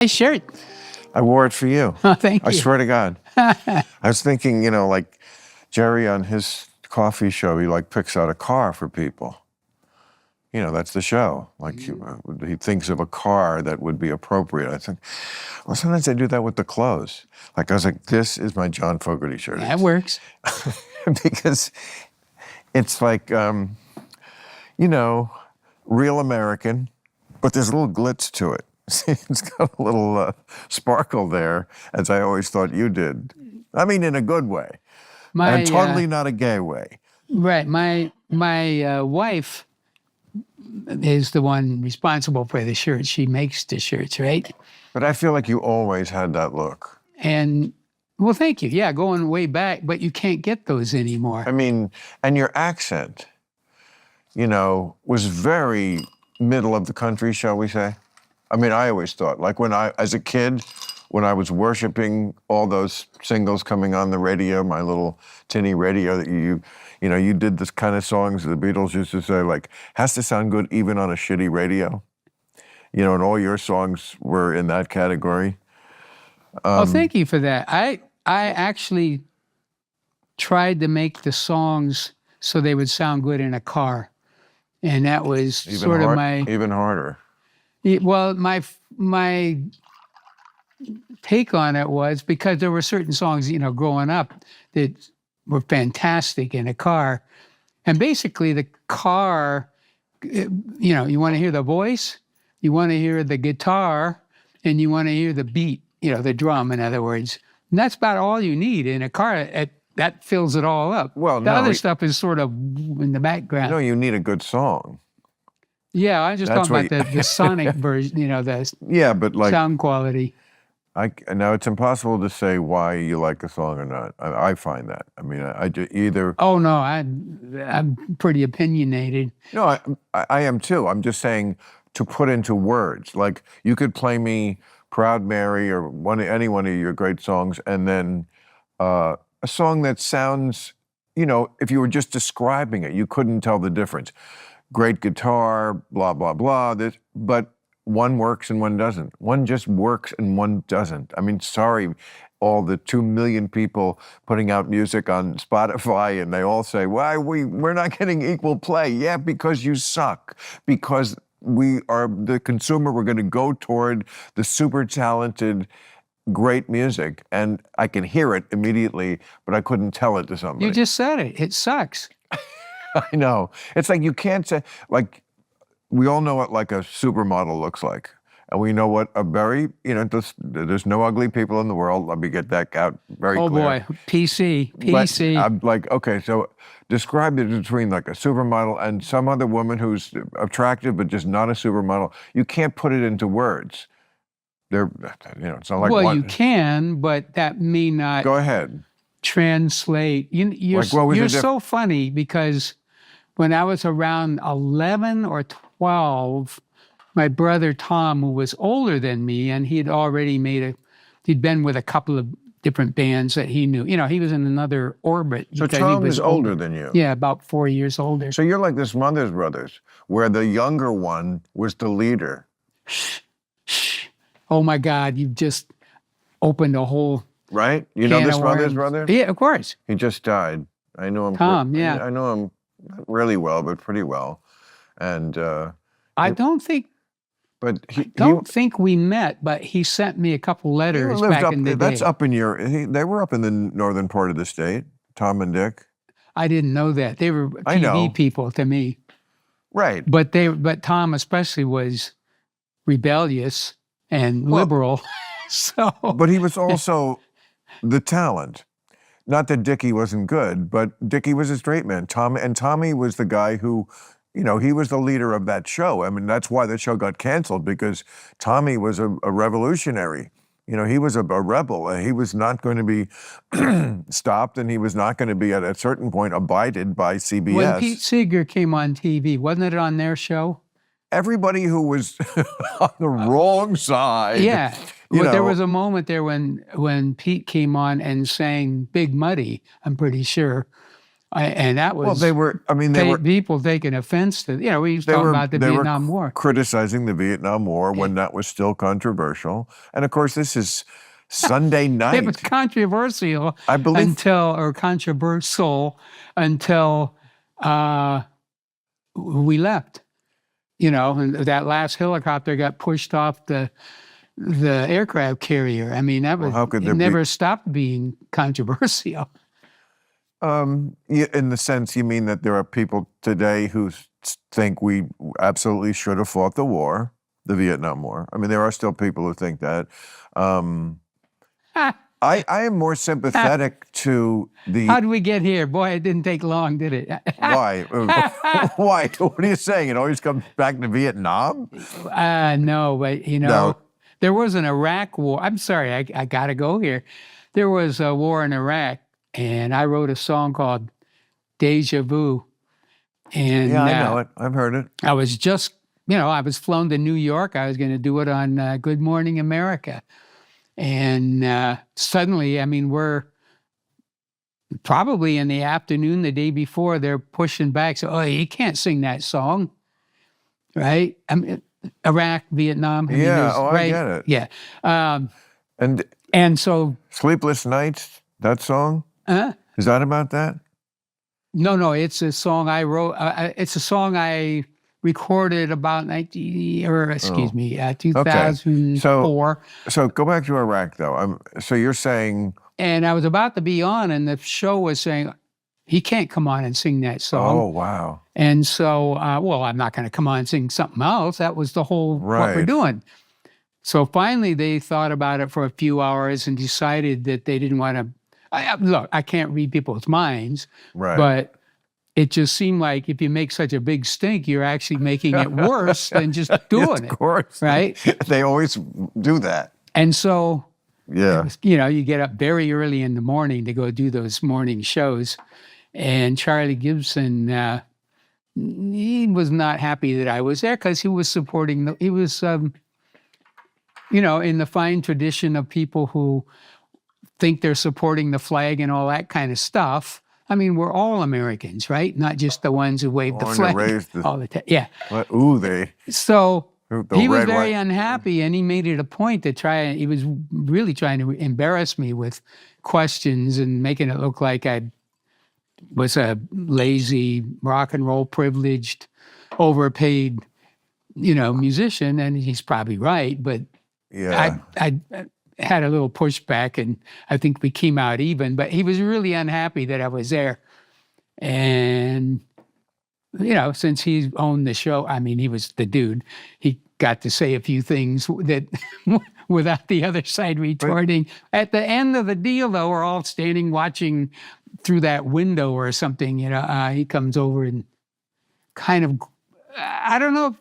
Nice shirt. I wore it for you. Oh, thank you. I swear to God. I was thinking, like Jerry on his coffee show, he picks out a car for people. That's the show. He thinks of a car that would be appropriate. I think, well, sometimes I do that with the clothes. I was like, this is my John Fogerty shirt. That works. Because it's real American, but there's a little glitz to it. It's got a little sparkle there, as I always thought you did. I mean, in a good way. And totally not a gay way. Right. My wife is the one responsible for the shirts. She makes the shirts, right? But I feel like you always had that look. And, well, thank you. Yeah, going way back, but you can't get those anymore. I mean, and your accent, was very middle of the country, shall we say? I mean, I always thought, as a kid, when I was worshiping all those singles coming on the radio, my little tinny radio that you did this kind of songs the Beatles used to say, has to sound good even on a shitty radio. And all your songs were in that category. Oh, thank you for that. I actually tried to make the songs so they would sound good in a car. And that was even harder. Well, my take on it was because there were certain songs, growing up that were fantastic in a car. And basically the car, you want to hear the voice, you want to hear the guitar, and you want to hear the beat, the drum, in other words. And that's about all you need in a car. That fills it all up. Well, the other stuff is sort of in the background. No, you need a good song. Yeah, I was just talking about the sonic version, the sound quality. Now, it's impossible to say why you like a song or not. I find that. I mean, I either... Oh, no, I'm pretty opinionated. No, I am too. I'm just saying to put into words. You could play me Proud Mary or any one of your great songs, and then a song that sounds, if you were just describing it, you couldn't tell the difference. Great guitar, blah, blah, blah, but one works and one doesn't. One just works and one doesn't. I mean, sorry, all the 2 million people putting out music on Spotify, and they all say, why, we're not getting equal play. Yeah, because you suck. Because we are the consumer, we're gonna go toward the super talented, great music, and I can hear it immediately, but I couldn't tell it to somebody. You just said it. It sucks. I know. It's you can't say, we all know what a supermodel looks like. And we know what a very, there's no ugly people in the world. Let me get that out very clear. Oh boy, PC. But I'm okay, so describe it between a supermodel and some other woman who's attractive but just not a supermodel. You can't put it into words. It's not like well, you can, but that may not... Go ahead. Translate. You're so funny because when I was around 11 or 12, my brother Tom, who was older than me, and he'd already he'd been with a couple of different bands that he knew. He was in another orbit. So Tom is older than you? Yeah, about 4 years older. So you're like the Smothers Brothers, where the younger one was the leader. Shh. Oh my God, you've just opened a whole... Right? You know the Smothers Brothers? Yeah, of course. He just died. I know him. Tom, yeah. I know him not really well, but pretty well. And I don't think we met, but he sent me a couple letters back in the day. That's up in they were up in the northern part of the state, Tom and Dick. I didn't know that. They were TV people to me. Right. But Tom especially was rebellious and liberal. So but he was also the talent. Not that Dickie wasn't good, but Dickie was a straight man. Tommy was the guy who, he was the leader of that show. I mean, that's why the show got canceled, because Tommy was a revolutionary. He was a rebel. He was not going to be stopped, and he was not going to be at a certain point abided by CBS. When Pete Seeger came on TV, wasn't it on their show? Everybody who was on the wrong side. Yeah. But there was a moment there when Pete came on and sang Big Muddy, I'm pretty sure. And that was Well, they were. I mean, they were. people taking offense to. We used to They talk were. about the They were Vietnam War. criticizing the Vietnam War when that was still controversial. And of course, this is Sunday night. It was controversial I believe. controversial until we left. And that last helicopter got pushed off the aircraft carrier. I mean, that was how could it there never stopped being controversial. In the sense you mean that there are people today who think we absolutely should have fought the war, the Vietnam War. I mean, there are still people who think that. I am more sympathetic to the. How did we get here? Boy, it didn't take long, did it? Why? Why? What are you saying? It always comes back to Vietnam? No, but No. there was an Iraq war. I'm sorry, I got to go here. There was a war in Iraq, and I wrote a song called Deja Vu. And Yeah, I know it. I've heard it. I was just, I was flown to New York. I was going to do it on Good Morning America. And suddenly, I mean, we're probably in the afternoon the day before, they're pushing back. So, you can't sing that song, right? I mean, Iraq, Vietnam. I mean, I get it. Yeah. And so. Sleepless Nights, that song? Is that about that? No, it's a song I wrote. It's a song I recorded about 2004. So go back to Iraq, though. So you're saying. And I was about to be on, and the show was saying, he can't come on and sing that song. Oh, wow. And so, I'm not going to come on and sing something else. That was the whole what we're doing. So finally, they thought about it for a few hours and decided that they didn't want to. Look, I can't read people's minds, but it just seemed like if you make such a big stink, you're actually making it worse than just doing it. Of course. Right? They always do that. And so, yeah, you get up very early in the morning to go do those morning shows. And Charlie Gibson, he was not happy that I was there because he was supporting, in the fine tradition of people who think they're supporting the flag and all that kind of stuff. I mean, we're all Americans, right? Not just the ones who wave the flag all the time. Yeah. So he was very unhappy, and he made it a point to he was really trying to embarrass me with questions and making it look like I was a lazy, rock and roll privileged, overpaid, musician. And he's probably right, but I had a little pushback, and I think we came out even, but he was really unhappy that I was there. And, since he owned the show, I mean, he was the dude, he got to say a few things that without the other side retorting. At the end of the deal, though, we're all standing watching through that window or something, he comes over and kind of, I don't know.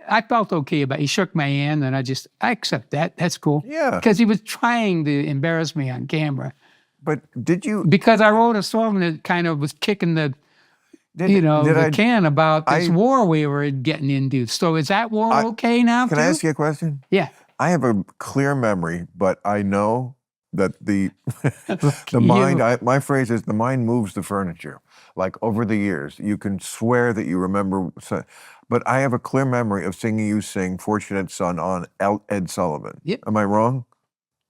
I felt okay about it. He shook my hand, and I accept that. That's cool. Yeah. Because he was trying to embarrass me on camera. But did you? Because I wrote a song that kind of was kicking the can about this war we were getting into. So is that war okay now? Can I ask you a question? Yeah. I have a clear memory, but I know that the mind. My phrase is the mind moves the furniture. Like over the years, you can swear that you remember, but I have a clear memory of seeing you sing "Fortunate Son" on Ed Sullivan. Yep. Am I wrong?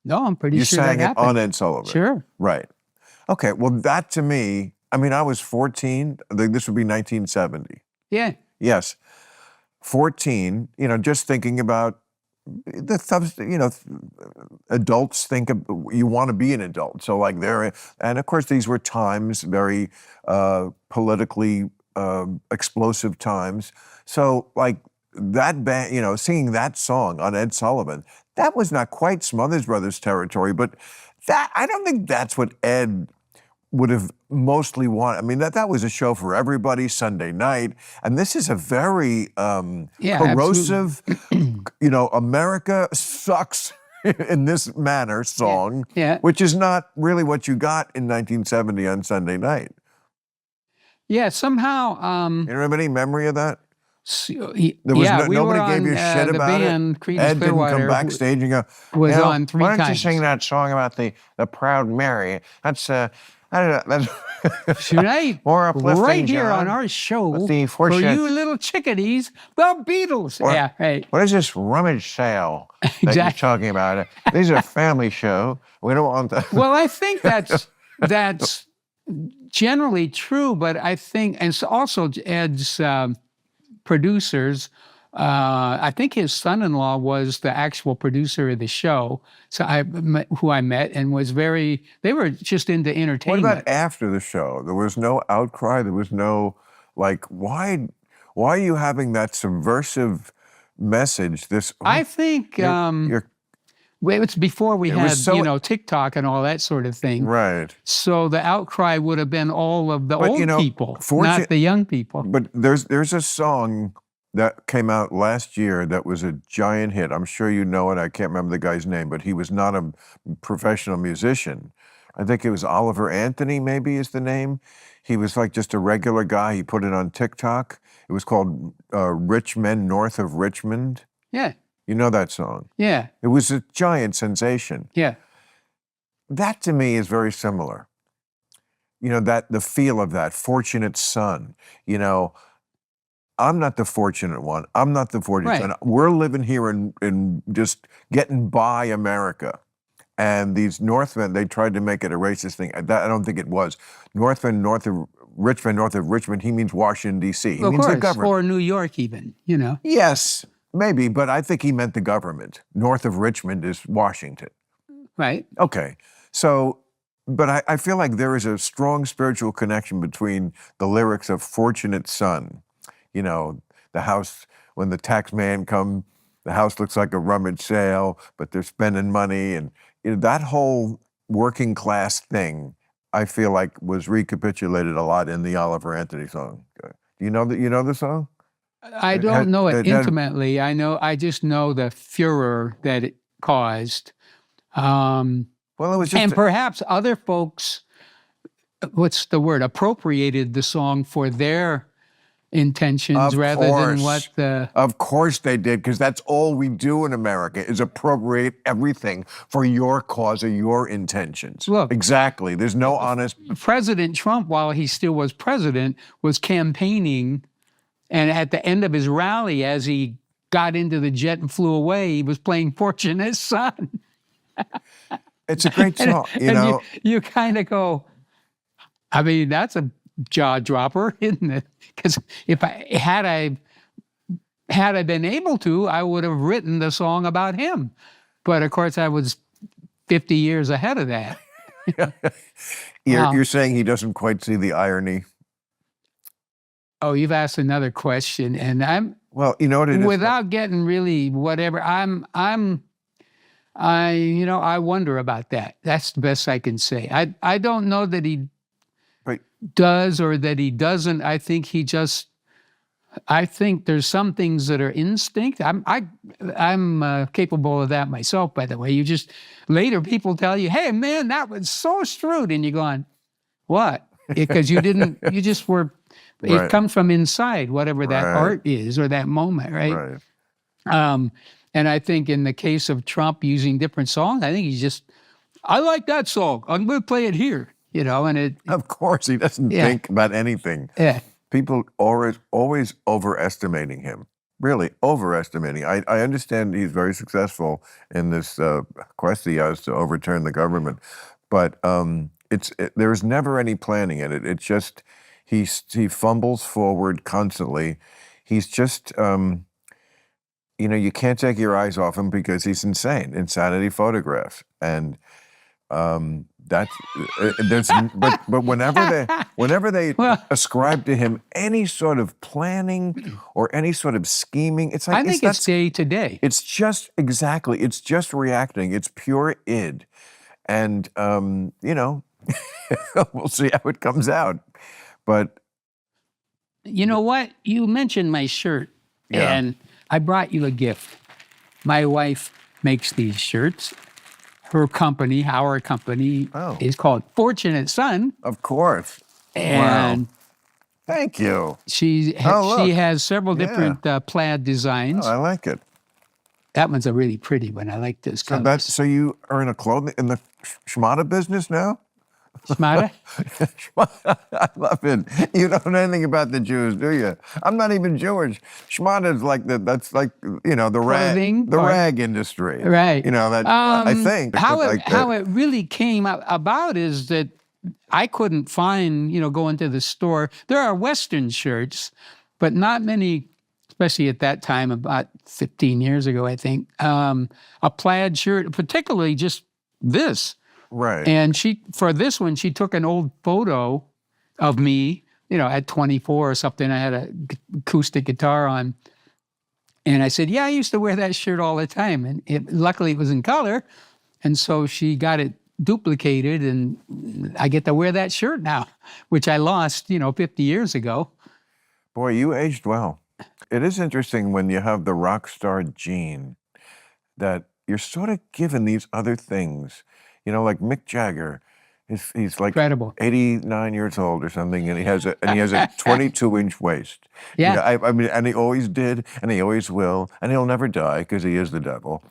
No, I'm pretty sure you sang that it happened. on Ed Sullivan. Sure. Right. Okay. Well, that to me, I mean, I was 14. This would be 1970. Yeah. Yes. 14. Just thinking about the stuff. Adults think you want to be an adult. So like and of course these were times, very politically explosive times. So like that band, singing that song on Ed Sullivan, that was not quite Smothers Brothers territory, but I don't think that's what Ed would have mostly wanted. I mean, that was a show for everybody, Sunday night, and this is a very corrosive, America sucks in this manner song, which is not really what you got in 1970 on Sunday night. Yeah, somehow. You don't have any memory of that? Nobody gave you shit about band, it. Ed didn't come backstage and go, was on 3 why times. don't you sing that song about the Proud Mary? That's I don't know. That's Tonight, more uplifting, right here on John. our show, With the for fortunate- you little chickadees, the Beatles. Or- Yeah, right. What is this rummage sale that you're Exactly. talking about? This is a family show. We don't want that. Well, I think that's generally true, but I think, and so also Ed's producers, I think his son-in-law was the actual producer of the show. So who I met and was they were just into What entertainment. about after the show? There was no outcry. There was no, like, why are you having that subversive message? I think you're well, it's before we had, was so- TikTok and all that sort of thing. right. So the outcry would have been all of the But, old people, not the young people. But there's a song that came out last year that was a giant hit. I'm sure you know it. I can't remember the guy's name, but he was not a professional musician. I think it was Oliver Anthony, maybe is the name. He was like just a regular guy. He put it on TikTok. It was called Rich Men North of Richmond. Yeah, You know that song? yeah, It was a giant sensation. yeah. That to me is very similar. That the feel of that fortunate son, I'm not the fortunate one. I'm not the fortunate Right. son. We're living here in just getting by America. And these Northmen, they tried to make it a racist thing. I don't think it was. Richmond, north of Richmond, he means Washington, D.C. He Of means the course, government. or New York even, Yes, maybe, but I think he meant the government. North of Richmond is Washington. right? Okay, so, but I feel like there is a strong spiritual connection between the lyrics of Fortunate Son, the house, when the tax man come, the house looks like a rummage sale, but they're spending money, and that whole working class thing, I feel like was recapitulated a lot in the Oliver Anthony song. Do you know the song? I don't know it it had- intimately. I just know the furor that it caused. Well, it was just And perhaps other folks, what's the word, appropriated the song for their intentions Of rather than course. what the. Of course they did, because that's all we do in America is appropriate everything for your cause or your intentions. Look. Exactly. There's no honest. President Trump, while he still was president, was campaigning, and at the end of his rally, as he got into the jet and flew away, he was playing Fortunate Son. It's a great song, And you kind of go, I mean, that's a jaw dropper, isn't it? Because if had I been able to, I would have written the song about him. But of course, I was 50 years ahead of that. You're saying he doesn't quite see the irony. Oh, you've asked another question, and I'm Well, you know what it is. without getting really whatever. I wonder about that. That's the best I can say. I don't know that he But- does or that he doesn't. I think I think there's some things that are instinct. I'm capable of that myself, by the way. Later people tell you, hey man, that was so shrewd. And you're going, what? Because you just were, Right. it comes from inside, whatever that Right. art is or that moment, right? Right. And I think in the case of Trump using different songs, I think I like that song. I'm going to play it here, and it, Of course, he doesn't Yeah. think about anything. yeah. People always overestimating him. Really overestimating. I understand he's very successful in this quest he has to overturn the government, but there's never any planning in it. It's just he fumbles forward constantly. He's just you can't take your eyes off him because he's insane. Insanity photographs, and that's but whenever they Well- ascribe to him any sort of planning or any sort of scheming, it's like I think it's day to day. it's just reacting. It's pure id, and we'll see how it comes out. But You know what? You mentioned my shirt, Yeah. and I brought you a gift. My wife makes these shirts. Her company, our company, Oh. is called Fortunate Son, of course, and thank you. she Oh, look. has several Yeah. different plaid designs. Oh, I like it. That one's a really pretty one. I like this So color. so you are in the schmata business now? Schmata? I love it. You don't know anything about the Jews, do you? I'm not even Jewish. Shmata is like that's like, you know, the Clothing rag industry. Right. You know, that I think. How it really came about is that I couldn't find, go into the store. There are Western shirts, but not many, especially at that time, about 15 years ago, I think, a plaid shirt, particularly just this. Right. And for this one, she took an old photo of me, at 24 or something. I had an acoustic guitar on. And I said, yeah, I used to wear that shirt all the time. And luckily it was in color. And so she got it duplicated, and I get to wear that shirt now, which I lost, 50 years ago. Boy, you aged well. It is interesting when you have the rock star gene that you're sort of given these other things. Like Mick Jagger, he's like Incredible. 89 years old or something, and he has a 22-inch waist. Yeah. I mean, and he always did, and he always will, and he'll never die because he is the devil.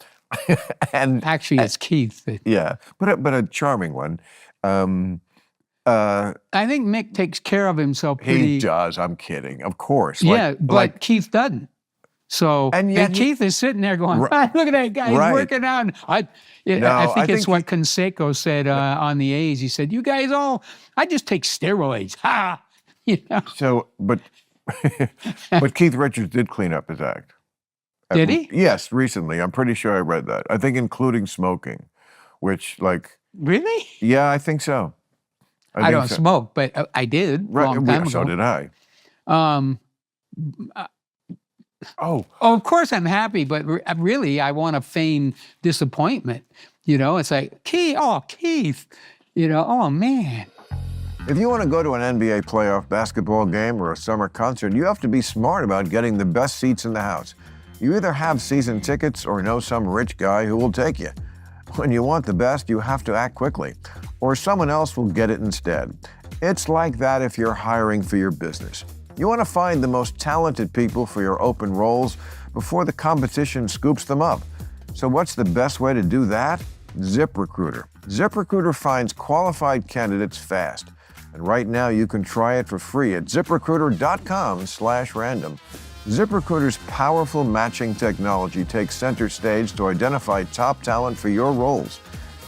And actually, it's Keith. Yeah, but a charming one. I think Mick takes care of himself pretty. He does. I'm kidding. Of course. Yeah, but Keith doesn't. So, and Keith is sitting there going, look at that guy, he's working out. I think it's what Canseco said on the A's. He said, you guys I just take steroids. Ha! So, but Keith Richards did clean up his act. Did he? Yes, recently. I'm pretty sure I read that. I think including smoking, which Really? Yeah, I think so. I don't smoke, but I did a long time ago. So did I. Of course I'm happy, but really I want to feign disappointment. It's like, Keith, oh man. If you want to go to an NBA playoff basketball game or a summer concert, you have to be smart about getting the best seats in the house. You either have season tickets or know some rich guy who will take you. When you want the best, you have to act quickly, or someone else will get it instead. It's like that if you're hiring for your business. You want to find the most talented people for your open roles before the competition scoops them up. So what's the best way to do that? ZipRecruiter. ZipRecruiter finds qualified candidates fast. And right now you can try it for free at ZipRecruiter.com/random. ZipRecruiter's powerful matching technology takes center stage to identify top talent for your roles.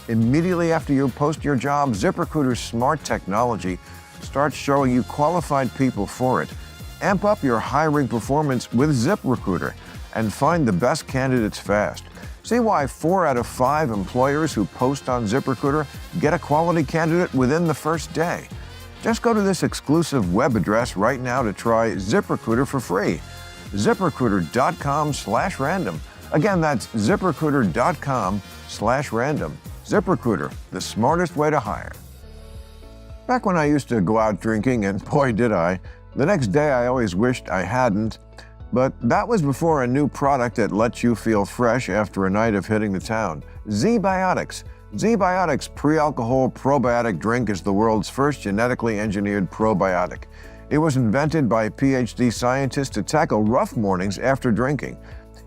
Immediately after you post your job, ZipRecruiter's smart technology starts showing you qualified people for it. Amp up your hiring performance with ZipRecruiter and find the best candidates fast. See why 4 out of 5 employers who post on ZipRecruiter get a quality candidate within the first day. Just go to this exclusive web address right now to try ZipRecruiter for free. ZipRecruiter.com/random. Again, that's ZipRecruiter.com/random. ZipRecruiter, the smartest way to hire. Back when I used to go out drinking, and boy did I, the next day I always wished I hadn't, but that was before a new product that lets you feel fresh after a night of hitting the town. Z-Biotics. Z-Biotics pre-alcohol probiotic drink is the world's first genetically engineered probiotic. It was invented by PhD scientists to tackle rough mornings after drinking.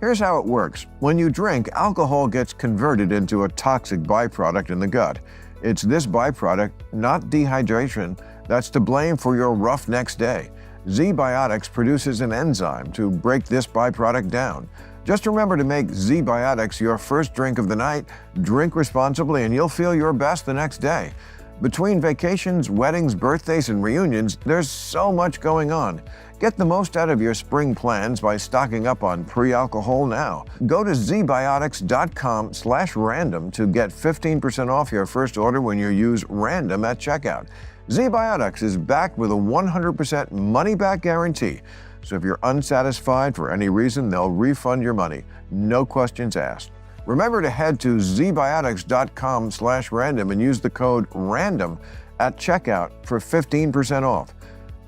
Here's how it works. When you drink, alcohol gets converted into a toxic byproduct in the gut. It's this byproduct, not dehydration, that's to blame for your rough next day. Z-Biotics produces an enzyme to break this byproduct down. Just remember to make Z-Biotics your first drink of the night, drink responsibly, and you'll feel your best the next day. Between vacations, weddings, birthdays, and reunions, there's so much going on. Get the most out of your spring plans by stocking up on pre-alcohol now. Go to zbiotics.com/random to get 15% off your first order when you use random at checkout. Z-Biotics is backed with a 100% money-back guarantee. So if you're unsatisfied for any reason, they'll refund your money. No questions asked. Remember to head to zbiotics.com/random and use the code RANDOM at checkout for 15% off.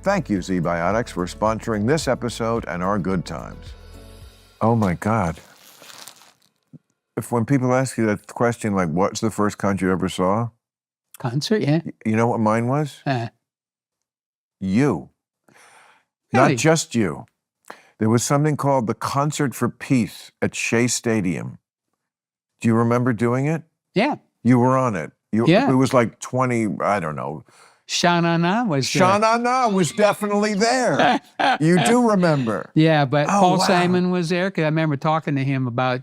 Thank you, Z-Biotics, for sponsoring this episode and our good times. Oh my God. When people ask you that question, like, what's the first concert you ever saw? Concert, yeah. You know what mine was? You. Really? Not just you. There was something called the Concert for Peace at Shea Stadium. Do you remember doing it? Yeah. You were on it. Yeah. It was like 20, I don't know. Sha Na Na was there. Sha Na Na was definitely there. You do remember. Yeah, but Oh, Paul wow. Simon was there because I remember talking to him about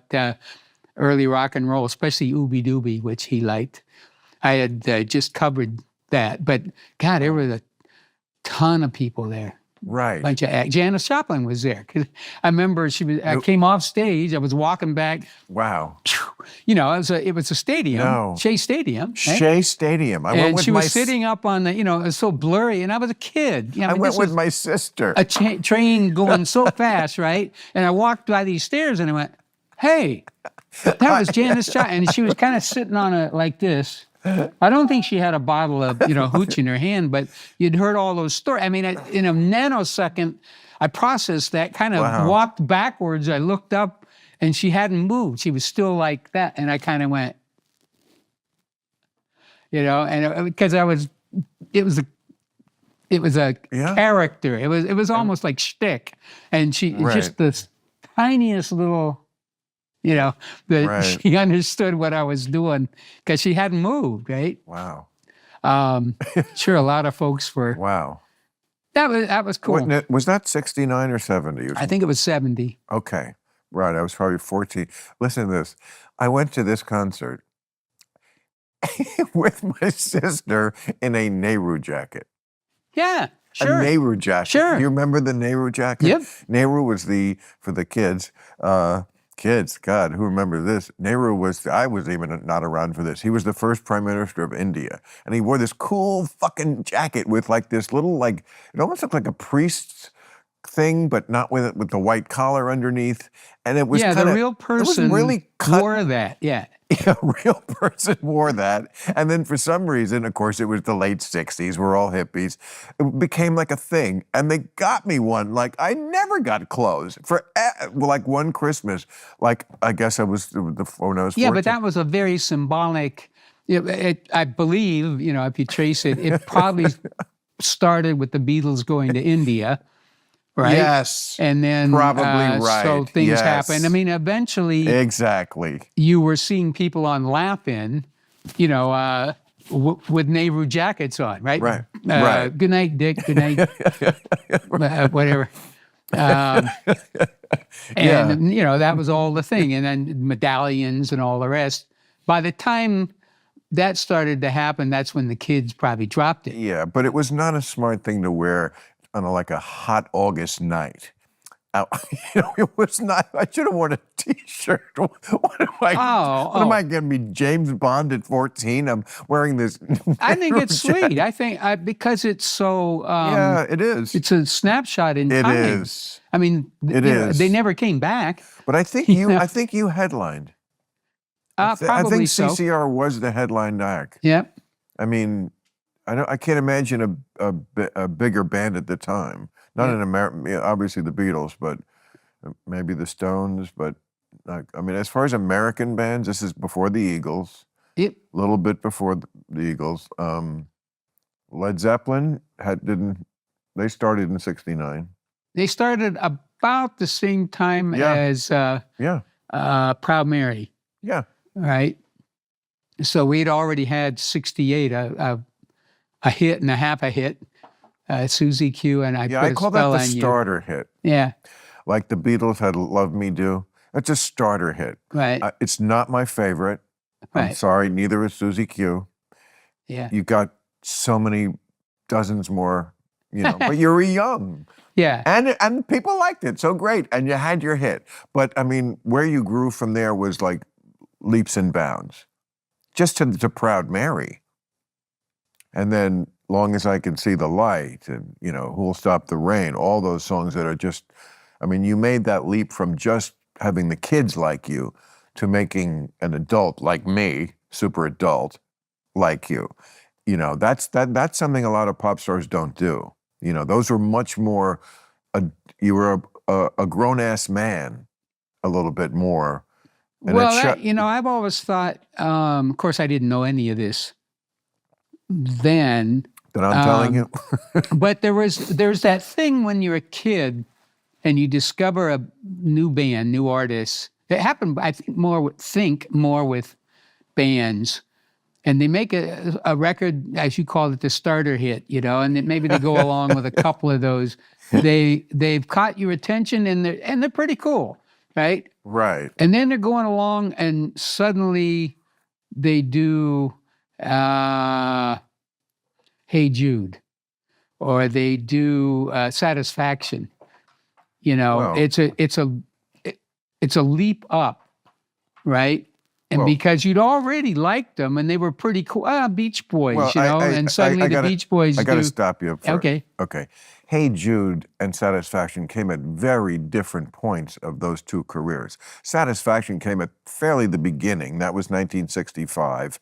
early rock and roll, especially Ooby Dooby, which he liked. I had just covered that, but God, there was a ton of people there. Right. Bunch of Janis Joplin was there because I remember I came off stage. I was walking back. Wow. You know, it was a stadium, No. Shea Stadium. Right? Shea Stadium. I went And with she my was sitting up on the, you know, it was so blurry, and I was a kid. You know, I went with my sister. a train going so fast, right? And I walked by these stairs, and I went, "Hey, that was Janis Joplin," and she was kind of sitting on it like this. I don't think she had a bottle of, you know, hooch in her hand, but you'd heard all those stories. I mean, in a nanosecond, I processed that, kind of Wow. walked backwards. I looked up, and she hadn't moved. She was still like that, and I kind of went, you know, and because it was a Yeah. character. It was almost like shtick, and she Right. just this tiniest little. You know, that Right. she understood what I was doing because she hadn't moved, right? Wow. Sure, a lot of folks were. Wow. That was cool. Was that 69 or 70? I think it was 70. Okay. Right. I was probably 14. Listen to this. I went to this concert with my sister in a Nehru jacket. Yeah, sure. A Nehru jacket. Sure. Do you remember the Nehru jacket? Yep. Nehru was for the kids, God, who remembers this? Nehru I was even not around for this. He was the first prime minister of India. And he wore this cool fucking jacket with like this little, it almost looked like a priest's thing, but not with the white collar underneath. And it was the real person really cut. wore that. Yeah. A real person wore that. And then for some reason, of course, it was the late 60s. We're all hippies. It became like a thing. And they got me one. Like, I never got clothes. For like one Christmas. Like, I guess I was when I was 14. Yeah, but that was a very symbolic, I believe, you know, if you trace it, it probably started with the Beatles going to India. Right. Yes. And then probably right. So things Yes. happened. I mean, eventually, exactly. You were seeing people on Laugh-In, you know, with Nehru jackets on, right? Right. Right. Good night, Dick. Good night. Whatever. And you know, that was all the thing. And then medallions and all the rest. By the time that started to happen, that's when the kids probably dropped it. Yeah, but it was not a smart thing to wear on a hot August night. You know, it was not. I should have worn a T-shirt. What am I going to be, James Bond at 14? I'm wearing this. I think it's sweet. I think because it's so. Yeah, it is. It's a snapshot in time. It is. I mean, they never came back. But I think I think you headlined. Probably I think so. CCR was the headline act. Yep. I mean, I can't imagine a bigger band at the time. Not in America, obviously the Beatles, but maybe the Stones. But I mean, as far as American bands, this is before the Eagles. Yep. A little bit before the Eagles. Led Zeppelin they started in '69. They started about the same time as Proud Mary. Yeah. Right. So we'd already had '68, a hit and a half a hit. Susie Q and I put I a call spell that the on you. starter hit. Yeah. Like the Beatles had Love Me Do. That's a starter hit. Right. It's not my favorite. I'm Right. sorry, neither is Susie Q. Yeah. You got so many dozens more, you know, but you were young. Yeah. And people liked it, so great. And you had your hit. But I mean, where you grew from there was like leaps and bounds. Just to Proud Mary. And then Long As I Can See the Light and, you know, Who'll Stop the Rain, all those songs that are just, I mean, you made that leap from just having the kids like you to making an adult like me, super adult like you. You know, that's something a lot of pop stars don't do. You know, those were much more, you were a grown-ass man a little bit more. And well, you know, I've always thought, of course, I didn't know any of this then. That I'm telling you. But there's that thing when you're a kid and you discover a new band, new artists. It happened, I think, more with bands. and they make a record, as you call it, the starter hit, and then maybe they go along with a couple of those. They've caught your attention, and they're pretty cool, right? Right. And then they're going along, and suddenly they do Hey Jude, or they do Satisfaction. Wow. It's a leap up, right? And Well- because you'd already liked them, and they were pretty cool. Beach Boys, Well, and suddenly the Beach Boys I got to do. stop you first. Okay. Okay. Hey Jude and Satisfaction came at very different points of those two careers. Satisfaction came at fairly the beginning. That was 1965.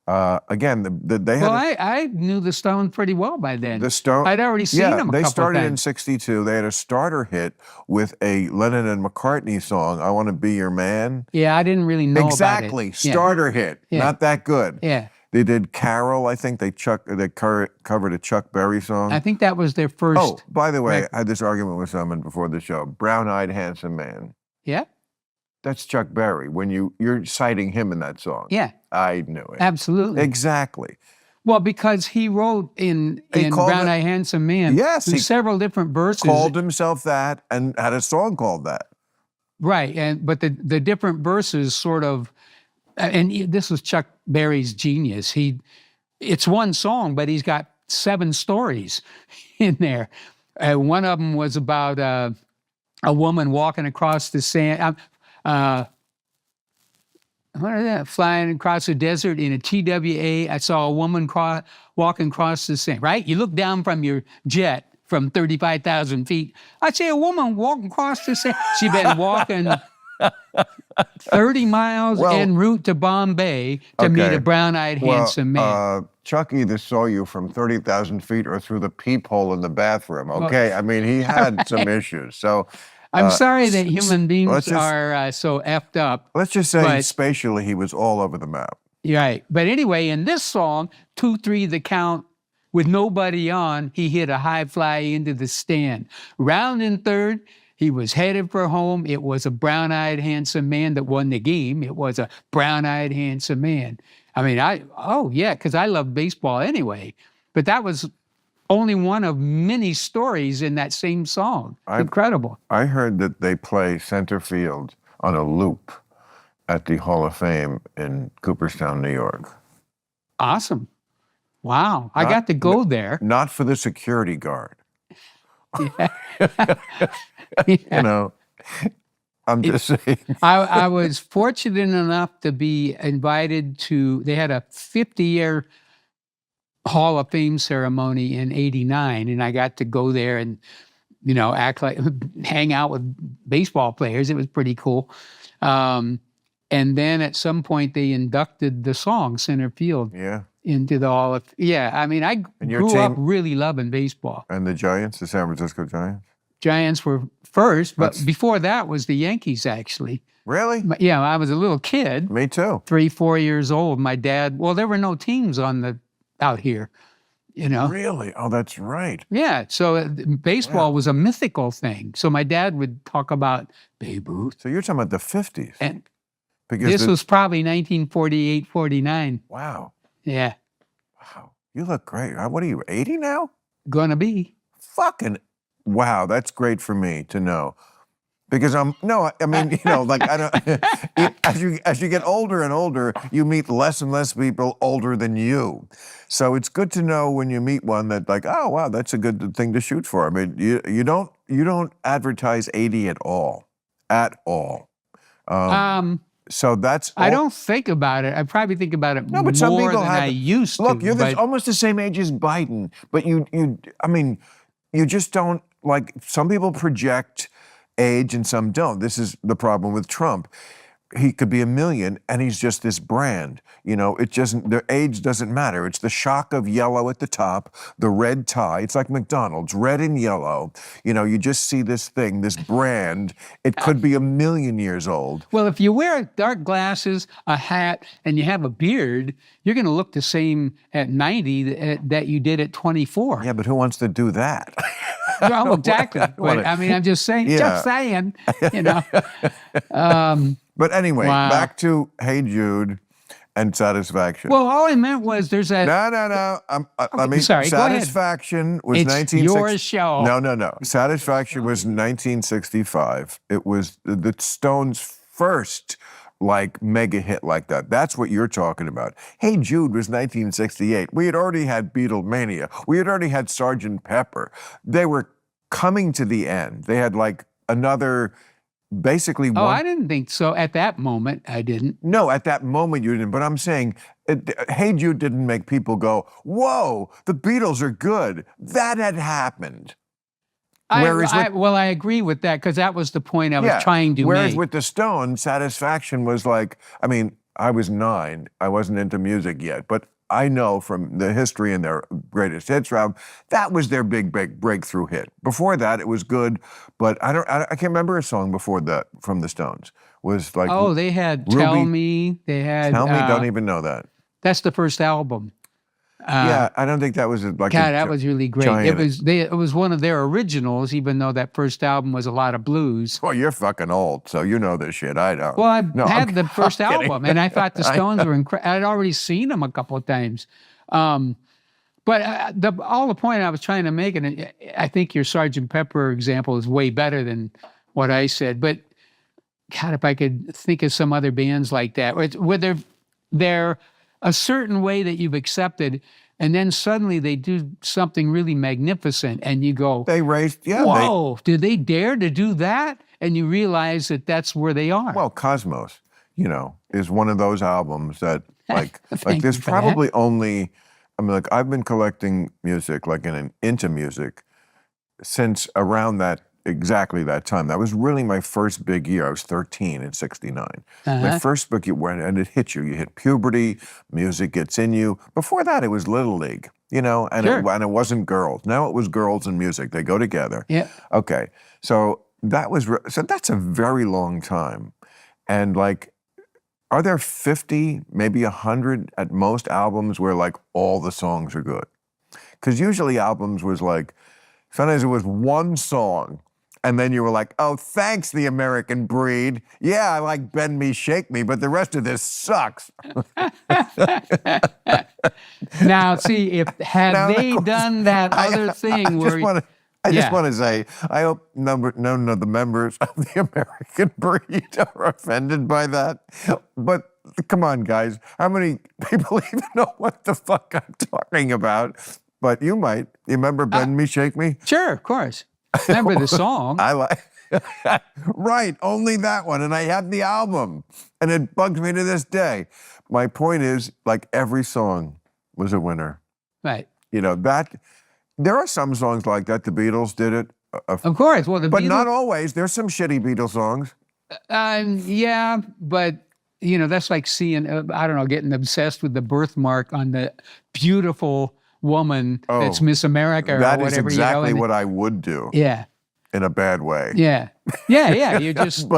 Again, they had Well, I knew the Stones pretty well by then. the Stone. I'd already seen them a they couple started in times. '62. They had a starter hit with a Lennon and McCartney song, "I Want to Be Your Man." Yeah, I didn't really know Exactly, about it. starter hit. Yeah. Not that good. Yeah. They did Carol. I think they covered a Chuck Berry song. I think that was their first. Oh, by the way, record. I had this argument with someone before the show. Brown-eyed handsome man. Yeah, That's Chuck Berry. When you're citing him in that song. yeah, I knew it. absolutely. Exactly. Well, because he wrote in called Brown it- Eyed Handsome Man, Yes, he several different verses. Called himself that and had a song called that. Right, but the different verses sort of, and this was Chuck Berry's genius. It's one song, but he's got 7 stories in there. One of them was about a woman walking across the sand. What is that? Flying across the desert in a TWA. I saw a woman walking across the sand. Right? You look down from your jet from 35,000 feet. I see a woman walking across the sand. She'd been walking 30 miles en route to Bombay to meet a brown-eyed handsome man. Chuck either saw you from 30,000 feet or through the peephole in the bathroom. Okay, I mean he had some issues. So I'm sorry that human beings are so effed up. let's just say but- spatially he was all over the map. Right. But anyway, in this song, 2-3 the count, with nobody on, he hit a high fly into the stand. Round in third, he was headed for home. It was a brown-eyed handsome man that won the game. It was a brown-eyed handsome man. I mean, because I love baseball anyway. But that was only one of many stories in that same song. Incredible. I heard that they play center field on a loop at the Hall of Fame in Cooperstown, New York. Awesome. Wow. I got to go there. Not for the security guard. Yeah. You know, I'm just saying. I was fortunate enough to be invited to, they had a 50-year Hall of Fame ceremony in '89, and I got to go there and, act like, hang out with baseball players. It was pretty cool. And then at some point they inducted the song Center Field into the Hall of, I mean, I grew up really loving baseball. And the Giants, the San Francisco Giants? Giants were first, but before that was the Yankees, actually. Really? Yeah, I was a little kid. Me too. 3-4 years old. My dad, there were no teams out here, Really? Oh, that's right. Yeah, so baseball was a mythical thing. So my dad would talk about Babe Ruth. So you're talking about the 50s. And because this was probably 1948, 49. Wow. Yeah. Wow. You look great. What are you, 80 now? Gonna be. Fucking, wow, that's great for me to know. Because I mean, like I don't, as you get older and older, you meet less and less people older than you. So it's good to know when you meet one that like, oh wow, that's a good thing to shoot for. I mean, you don't advertise 80 at all. At all. So that's I don't think about it. I probably think about it but some more people than I used to. Look, you're almost the same age as Biden, but I mean, you just don't, like, some people project age and some don't. This is the problem with Trump. He could be a million and he's just this brand. Their age doesn't matter. It's the shock of yellow at the top, the red tie. It's like McDonald's, red and yellow. You just see this thing, this brand. It could be a million years old. Well, if you wear dark glasses, a hat, and you have a beard, you're going to look the same at 90 that you did at 24. Yeah, but who wants to do that? Well, exactly. But, I mean, I'm just saying, But anyway, Wow. back to Hey Jude and Satisfaction. Well, all I meant was there's a. No. I mean, Sorry, go ahead. Satisfaction was It's 1960. your show. No. Satisfaction was 1965. It was the Stones' first like mega hit like that. That's what you're talking about. Hey Jude was 1968. We had already had Beatlemania. We had already had Sgt. Pepper. They were coming to the end. They had like another. Basically, Oh, I didn't think so. At that moment, I didn't. No, at that moment you didn't. But I'm saying, Hey Jude didn't make people go, "Whoa, the Beatles are good." That had happened. I agree with that because that was the point I was trying to Whereas make. with the Stones, Satisfaction was like, I mean, I was 9. I wasn't into music yet, but I know from the history and their greatest hits album, that was their big breakthrough hit. Before that, it was good, but I can't remember a song before that from the Stones. Was like, Oh, they had Tell Me. They had Tell Me, don't even know that. That's the first album. Yeah, I don't think that was like. God, that was really great. giant- It was one of their originals, even though that first album was a lot of blues. Well, you're fucking old, so you know this shit. I don't. Well, I No, had I'm the first kidding. album, and I thought the Stones were incredible. I'd already seen them a couple of times. But all the point I was trying to make, and I think your Sgt. Pepper example is way better than what I said. But God, if I could think of some other bands like that, where they're a certain way that you've accepted, and then suddenly they do something really magnificent, and you go, They raised, "Whoa! Did they dare to do that?" And you realize that that's where they are. Well, Cosmos, is one of those albums that like Thank there's you for probably only. I mean, like I've been collecting music, like into music, since around exactly that time. That was really my first big year. I was 13 in '69. My first book, and it hit you. You hit puberty, music gets in you. Before that, it was Little League, and it wasn't girls. Now it was girls and music. They go together. Yeah. Okay, so that's a very long time, and like, are there 50, maybe 100 at most albums where like all the songs are good? Because usually albums was like, sometimes it was one song. And then you were like, oh, thanks, The American Breed. Yeah, I like Bend Me, Shake Me, but the rest of this sucks. Now, see, had they done that other thing where... I just want to say, I hope none of the members of the American Breed are offended by that. But come on, guys. How many people even know what the fuck I'm talking about? But you might. You remember Bend Me, Shake Me? Sure, of course. Remember the song. I like. Right, only that one. And I have the album. And it bugs me to this day. My point is, like, every song was a winner. Right. There are some songs like that. The Beatles did it. Of course. Well, but not always. There's some shitty Beatles songs. Yeah, but that's like seeing, I don't know, getting obsessed with the birthmark on the beautiful woman that's Miss America or whatever. That is exactly what I would do. Yeah. In a bad way. Yeah. You just,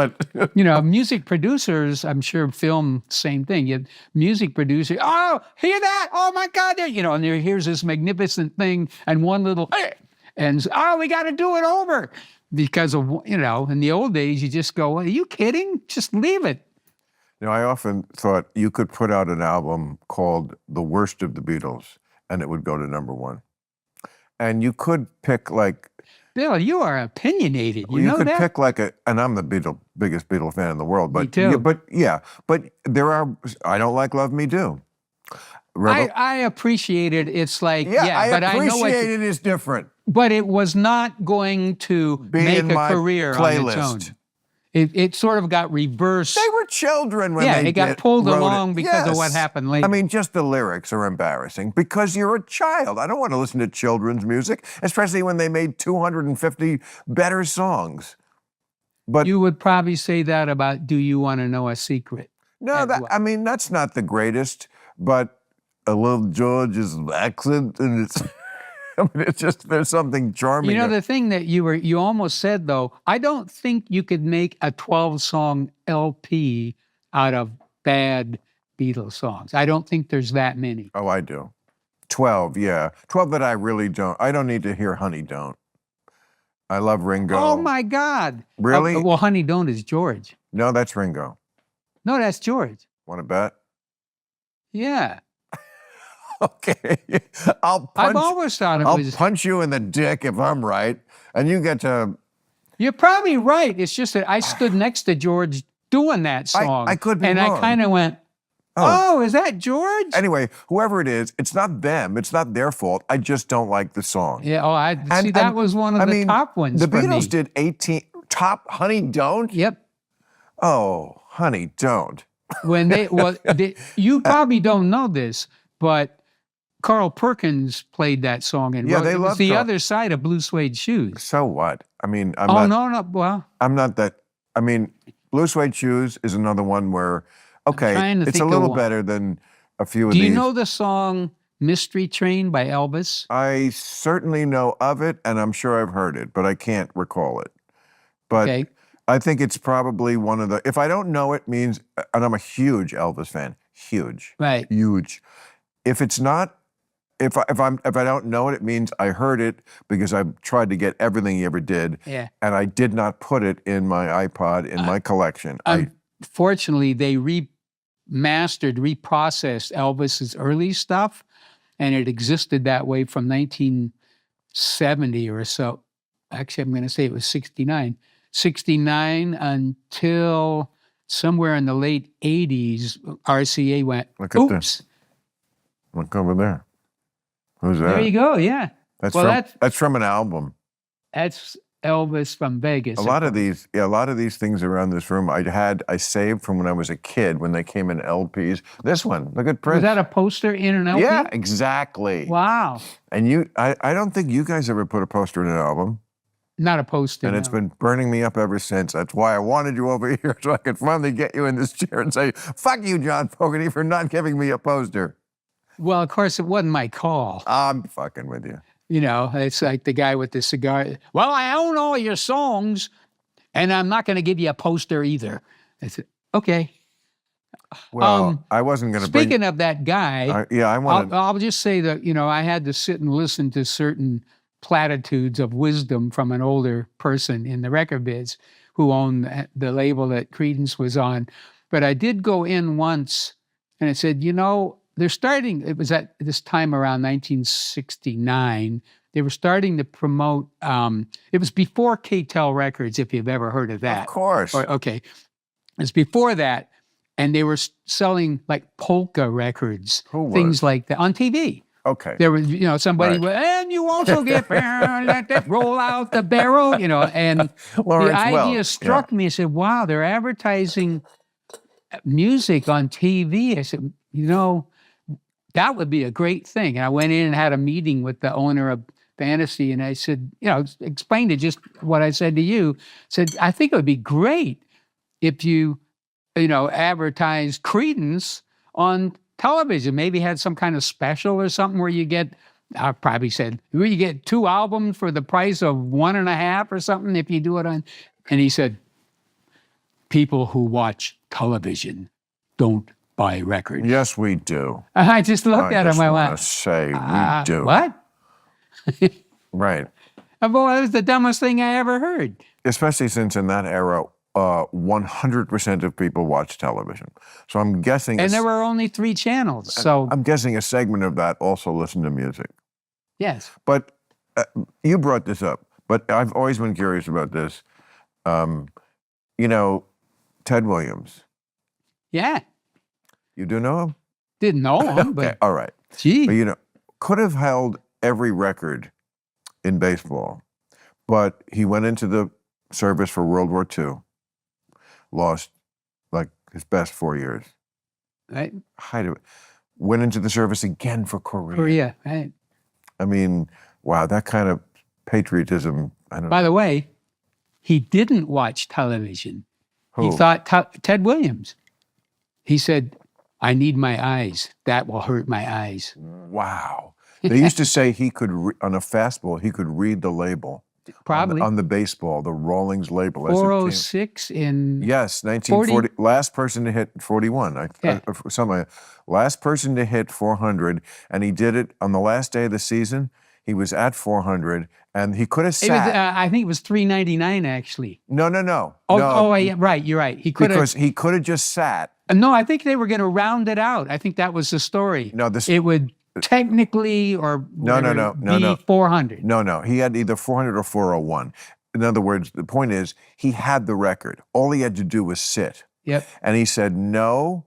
music producers, I'm sure, film same thing. You have music producers, oh, hear that? Oh my God. And here's this magnificent thing and one little, and we got to do it over. Because of, in the old days, you just go, are you kidding? Just leave it. I often thought you could put out an album called The Worst of the Beatles and it would go to #1. And you could pick like, Bill, you are opinionated. You know could that? pick like and I'm the biggest Beatle fan in the world. But me too. But there are. I don't like Love Me Do. I appreciate it. It's like but I know it is different. But it was not going to make a career playlist. on its own. It sort of got reversed. They were children when they it got pulled wrote along it. because of what happened later. I mean, just the lyrics are embarrassing because you're a child. I don't want to listen to children's music, especially when they made 250 better songs. But you would probably say that about Do You Want to Know a Secret? No, that's not the greatest, but I love George's accent and it's... it's just, there's something charming. The thing that you almost said, though, I don't think you could make a 12-song LP out of bad Beatles songs. I don't think there's that many. Oh, I do. 12, yeah. 12 that I really don't. I don't need to hear Honey Don't. I love Ringo. Oh, my God. Really? Well, Honey Don't is George. No, that's Ringo. No, that's George. Want to bet? Yeah. Okay. I'll I've punch, always thought it I'll was. punch you in the dick if I'm right, and you get to. You're probably right. It's just that I stood next to George doing that song. I could be and wrong. I kind of went, oh, is that George? Anyway, whoever it is, it's not them. It's not their fault. I just don't like the song. Yeah. Oh, see, that was one of the top ones The for Beatles me. did 18 top. Honey, don't. Yep. Oh, honey, don't. When you probably don't know this, but Carl Perkins played that song and Yeah, wrote they it. It was love the Carl. other side of Blue Suede Shoes. So what? I mean, No. Well, I'm not that. I mean, Blue Suede Shoes is another one where, okay, trying to it's a think of little one. better than a few of do these. you know the song Mystery Train by Elvis? I certainly know of it, and I'm sure I've heard it, but I can't recall it. But Okay. I think it's probably one of the. If I don't know it, means, and I'm a huge Elvis fan, huge, Right. huge. If it's not, if I don't know it, it means I heard it because I tried to get everything he ever did, Yeah. and I did not put it in my iPod in my collection. Unfortunately, they reprocessed Elvis's early stuff, and it existed that way from 1970 or so. Actually, I'm going to say it was 69. 69 until somewhere in the late 80s, RCA went, Look at oops. this. Look over there. Who's that? There you go, yeah. That's from an album. That's Elvis from Vegas. A lot of these things around this room I saved from when I was a kid when they came in LPs. This one, look at Prince. Was that a poster in an LP? Yeah, exactly. Wow. And I don't think you guys ever put a poster in an album. Not a poster. And it's been burning me up ever since. That's why I wanted you over here so I could finally get you in this chair and say, fuck you, John Fogerty, for not giving me a poster. Well, of course, it wasn't my call. I'm fucking with you. You know, it's like the guy with the cigar. Well, I own all your songs, and I'm not going to give you a poster either. I said, okay. Well, I wasn't going to bring... Speaking of that guy, I'll just say that, I had to sit and listen to certain platitudes of wisdom from an older person in the record biz who owned the label that Creedence was on. But I did go in once, and I said, they're starting, it was at this time around 1969, they were starting to promote, it was before K-Tel Records, if you've ever heard of that. Of course. Okay. It's before that, and they were selling like polka records, things like that, on TV. Okay. There was, somebody, and you also get, let that roll out the barrel, and Lawrence the idea Welch, struck me. I said, wow, they're advertising music on TV. I said, that would be a great thing. And I went in and had a meeting with the owner of Fantasy, and I said, explained it just what I said to you. Said, I think it would be great if you, advertised Creedence on television. Maybe had some kind of special or something where you get, I probably said, where you get 2 albums for the price of 1.5 or something if you do it on. And he said, people who watch television don't buy records. Yes, we do. And I just looked at him. I went, say we do. What? Right. Well, that was the dumbest thing I ever heard. Especially since in that era, 100% of people watch television. So I'm guessing... And there were only 3 channels, so... I'm guessing a segment of that also listened to music. Yes. But you brought this up, but I've always been curious about this. Ted Williams. Yeah. You do know him? Didn't know him, but... Okay, all right. Gee. But, could have held every record in baseball, but he went into the service for World War II, lost like his best 4 years. Right. Went into the service again for Korea. Korea, right. I mean, wow, that kind of patriotism, I don't know. By the way, he didn't watch television. Who? He thought Ted Williams. He said, I need my eyes. That will hurt my eyes. Wow. They used to say he could, on a fastball, he could read the label. Probably. On the baseball, the Rawlings label. 406 in... Yes, 1940. Last person to hit 41. Last person to hit 400, and he did it on the last day of the season. He was at 400, and he could have sat. I think it was 399, actually. No. Oh, yeah, right, you're right. He could have... Because he could have just sat No, I think they were going to round it out. I think that was the story. No, this It would technically or No, no, whatever no, no, be no. 400. No. He had either 400 or 401. In other words, the point is he had the record. All he had to do was sit. Yep. And he said, no,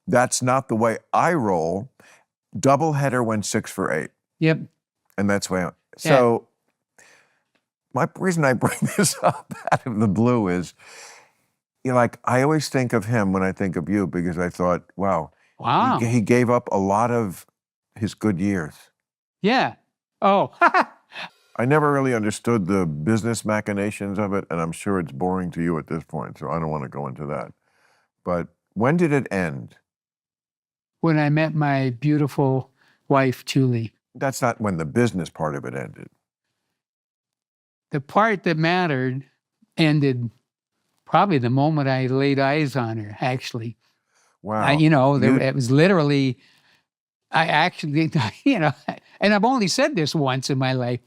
that's not the way I roll. Doubleheader went 6 for 8. Yep. And that's why. So my reason I bring this up out of the blue is, like, I always think of him when I think of you because I thought, wow. Wow. He gave up a lot of his good years. Yeah. Oh. I never really understood the business machinations of it, and I'm sure it's boring to you at this point, so I don't want to go into that. But when did it end? When I met my beautiful wife, Julie. That's not when the business part of it ended. The part that mattered ended probably the moment I laid eyes on her, actually. Wow. It was literally, I actually, and I've only said this once in my life,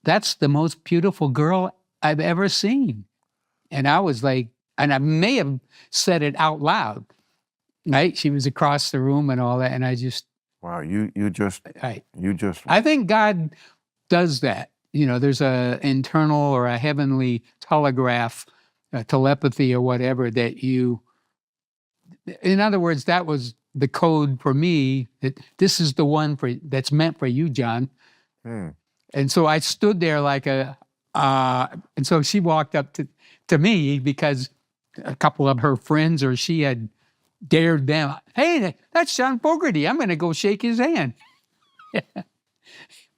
that's the most beautiful girl I've ever seen. And I was like, and I may have said it out loud, right? She was across the room and all that, and I just... Wow, you just... I think God does that. There's a internal or a heavenly telegraph, telepathy or whatever that you... In other words, that was the code for me, that this is the one that's meant for you, John. And so I stood there like and so she walked up to me because a couple of her friends or she had dared them, hey, that's John Fogerty. I'm going to go shake his hand.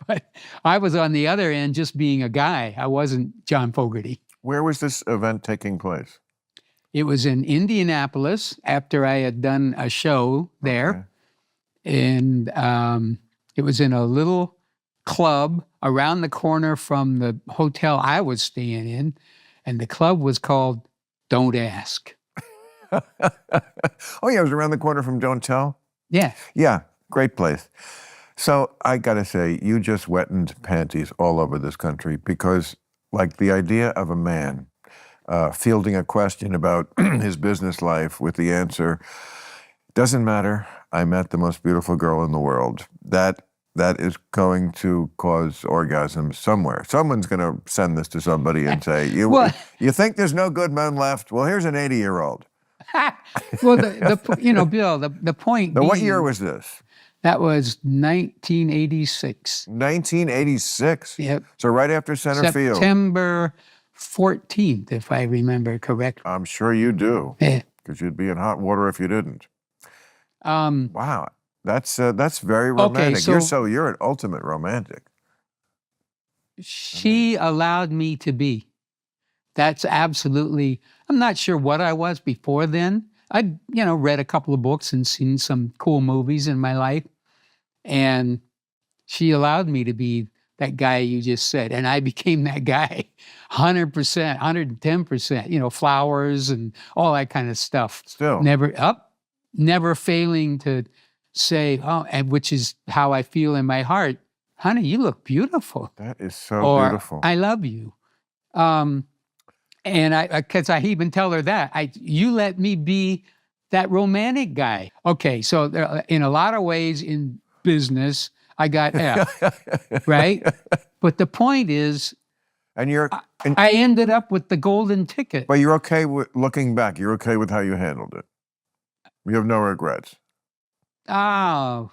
But I was on the other end just being a guy. I wasn't John Fogerty. Where was this event taking place? It was in Indianapolis after I had done a show there. Okay. And it was in a little club around the corner from the hotel I was staying in. And the club was called Don't Ask. Oh, yeah, it was around the corner from Don't Tell? Yeah. Yeah, great place. So I got to say, you just wetted panties all over this country because, like, the idea of a man fielding a question about his business life with the answer, doesn't matter, I met the most beautiful girl in the world. That is going to cause orgasms somewhere. Someone's going to send this to somebody and say, you think there's no good men left? Well, here's an 80-year-old. Well, Bill, the point being, what year was this? That was 1986. 1986? Yep. So right after center field. September 14th, if I remember correctly. I'm sure you do. Yeah. Because you'd be in hot water if you didn't. Wow. That's very romantic. Okay, so you're an ultimate romantic. She allowed me to be. That's absolutely... I'm not sure what I was before then. I'd, read a couple of books and seen some cool movies in my life. And she allowed me to be that guy you just said. And I became that guy 100%, 110%, flowers and all that kind of stuff. Still. Never failing to say, and which is how I feel in my heart, honey, you look beautiful. That is so beautiful. I love you. And because I even tell her that, you let me be that romantic guy. Okay, so in a lot of ways in business, I got F, right? But the point is, I ended up with the golden ticket. But you're okay with, looking back, you're okay with how you handled it? You have no regrets? Oh,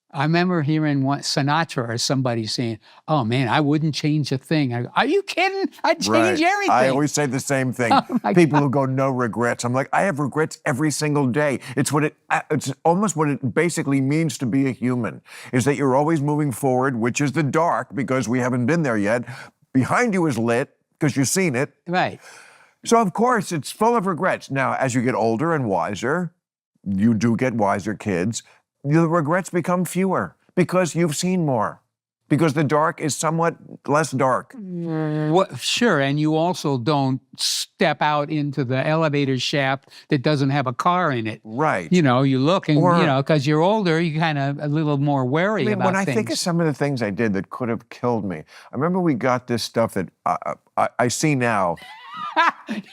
I remember hearing Sinatra or somebody saying, oh man, I wouldn't change a thing. I go, are you kidding? I'd change everything. I always say the same thing. People who go, no regrets. I'm like, I have regrets every single day. It's almost what it basically means to be a human, is that you're always moving forward, which is the dark, because we haven't been there yet. Behind you is lit, because you've seen it. Right. So of course, it's full of regrets. Now, as you get older and wiser, you do get wiser kids, the regrets become fewer because you've seen more, because the dark is somewhat less dark. Well, sure, and you also don't step out into the elevator shaft that doesn't have a car in it. Right. You look and, because you're older, you're kind of a little more wary about things. When I think of some of the things I did that could have killed me, I remember we got this stuff that I see now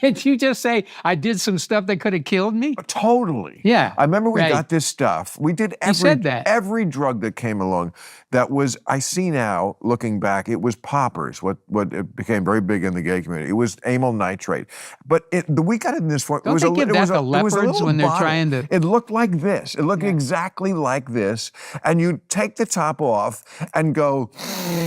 Did you just say I did some stuff that could have killed me? Totally. Yeah, I remember we right. got this stuff. We did said that. every drug that came along. That was, I see now, looking back, it was poppers, what it became very big in the gay community. It was amyl nitrate. But we got it in this form. Don't they give that to leopards when they're trying to? It looked like this. It looked exactly like this. And you take the top off and go,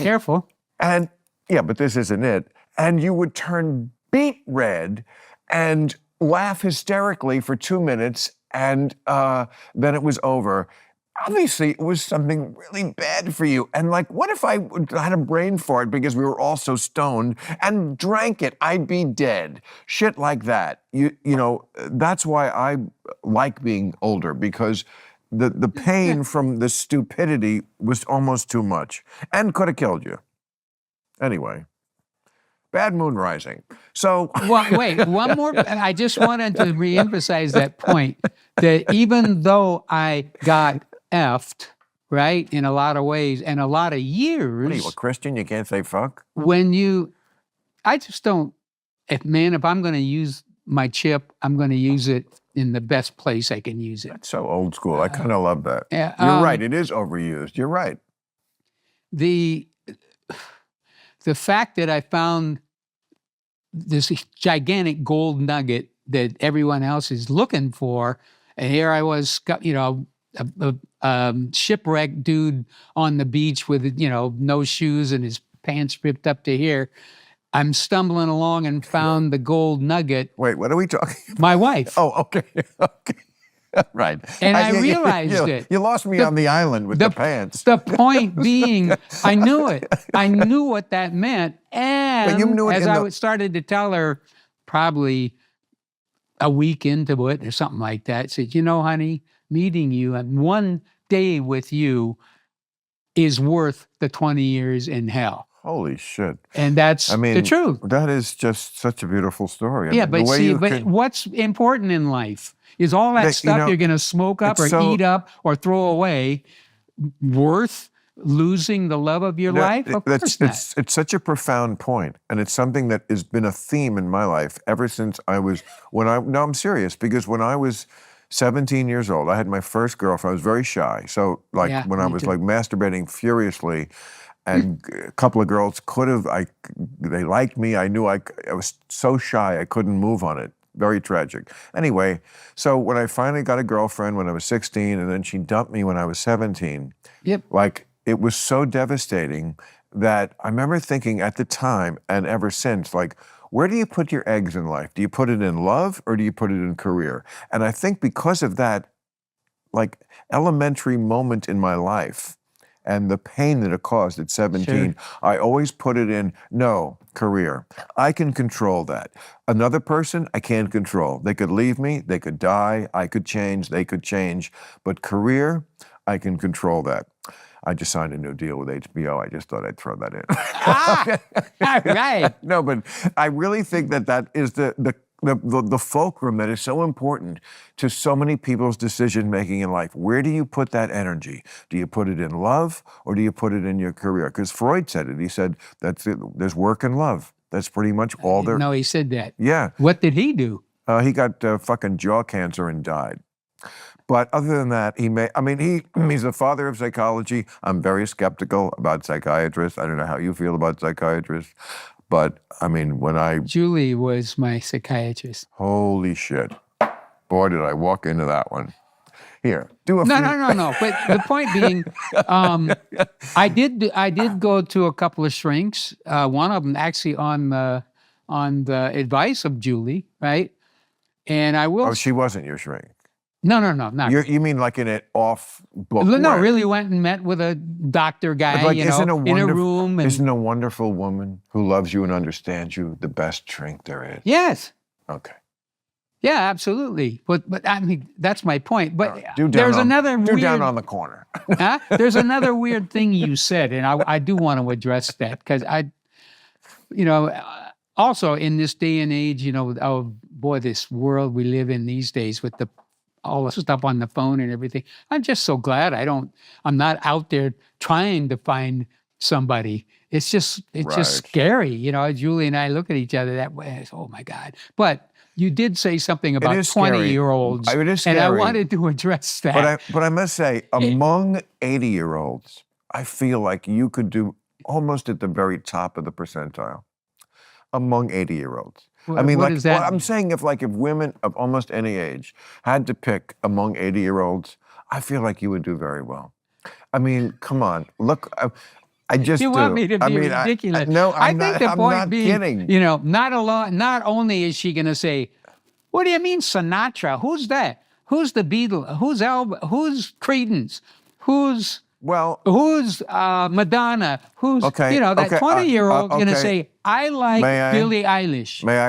Careful. and yeah, but this isn't it. And you would turn beet red and laugh hysterically for 2 minutes, and then it was over. Obviously, it was something really bad for you. And like, what if I had a brain fart because we were all so stoned and drank it? I'd be dead. Shit like that. You know, that's why I like being older, because the pain from the stupidity was almost too much and could have killed you. Anyway. Bad moon rising. So Well, wait, one more. I just wanted to reemphasize that point, that even though I got effed, right, in a lot of ways and a lot of years. what are you, a Christian? You can't say fuck? I just don't, if I'm going to use my chip, I'm going to use it in the best place I can use it. That's so old school. I kind of love that. Yeah, You're right. It is overused. You're right. The fact that I found this gigantic gold nugget that everyone else is looking for, and here I was, you know, a shipwrecked dude on the beach with, you know, no shoes and his pants ripped up to here. I'm stumbling along and found the gold nugget. Wait, what are we talking about? My wife. Oh, okay. Okay. Right. And I realized it. You lost me on the island with the pants. The point being, I knew it. I knew what that meant. And But you knew it as in I the- started to tell her, probably a week into it or something like that, I said, you know, honey, meeting you and one day with you is worth the 20 years in hell. Holy shit. And that's the truth. That is just such a beautiful story. I Yeah, mean, but the way see, you but can- what's important in life is all that That, you stuff know, you're going to smoke up or it's so- eat up or throw away worth losing the love of your life? Of course not. It's such a profound point, and it's something that has been a theme in my life ever since I was, no, I'm serious, because when I was 17 years old, I had my first girlfriend. I was very shy. So like Yeah, when I me was too. like masturbating furiously, and a couple of girls they liked me. I knew I was so shy I couldn't move on it. Very tragic. Anyway, so when I finally got a girlfriend when I was 16, and then she dumped me when I was 17, Yep. like it was so devastating that I remember thinking at the time and ever since, like, where do you put your eggs in life? Do you put it in love or do you put it in career? And I think because of that, like, elementary moment in my life and the pain that it caused at 17, I always put it in, no, career. I can control that. Another person, I can't control. They could leave me, they could die, I could change, they could change. But career, I can control that. I just signed a new deal with HBO. I just thought I'd throw that in. All right. No, but I really think that is the fulcrum that is so important to so many people's decision making in life. Where do you put that energy? Do you put it in love or do you put it in your career? Because Freud said it. He said that's it. There's work and love. That's pretty much all there. No, he said that. Yeah. What did he do? He got fucking jaw cancer and died. But other than that, he's the father of psychology. I'm very skeptical about psychiatrists. I don't know how you feel about psychiatrists. But I mean, Julie was my psychiatrist. Holy shit. Boy, did I walk into that one. Here, do a No. few. But the point being, I did go to a couple of shrinks. One of them actually on the advice of Julie, right? And I will. Oh, she wasn't your shrink. No, not. You mean like in an off-book No, way? really went and met with a doctor guy, Like, in a room. And, isn't a wonderful woman who loves you and understands you the best shrink there is? yes. Okay. Yeah, absolutely. But I mean, that's my point. But Do there's down another weird. down on the corner. Huh? There's another weird thing you said, and I do want to address that because also in this day and age, oh boy, this world we live in these days with all the stuff on the phone and everything. I'm just so glad I'm not out there trying to find somebody. It's just Right. scary. You know, Julie and I look at each other that way. It's, oh my God. But you did say something about is scary. 20-year-olds. It is And I scary. wanted to address that. But I must say, among 80-year-olds, I feel like you could do almost at the very top of the percentile. Among 80-year-olds. I mean, What like, does that I'm mean? saying if women of almost any age had to pick among 80-year-olds, I feel like you would do very well. I mean, come on, look, I just You do. want me to I be mean, ridiculous? no, I I'm think not. the I'm point not being, kidding. you know, not only is she going to say, "What do you mean Sinatra? Who's that? Who's the Beatles? Who's Who's Creedence? Who's Well, Madonna? Who's okay, you know that okay, 20-year-old going to okay. say, I like May I? Billie Eilish may I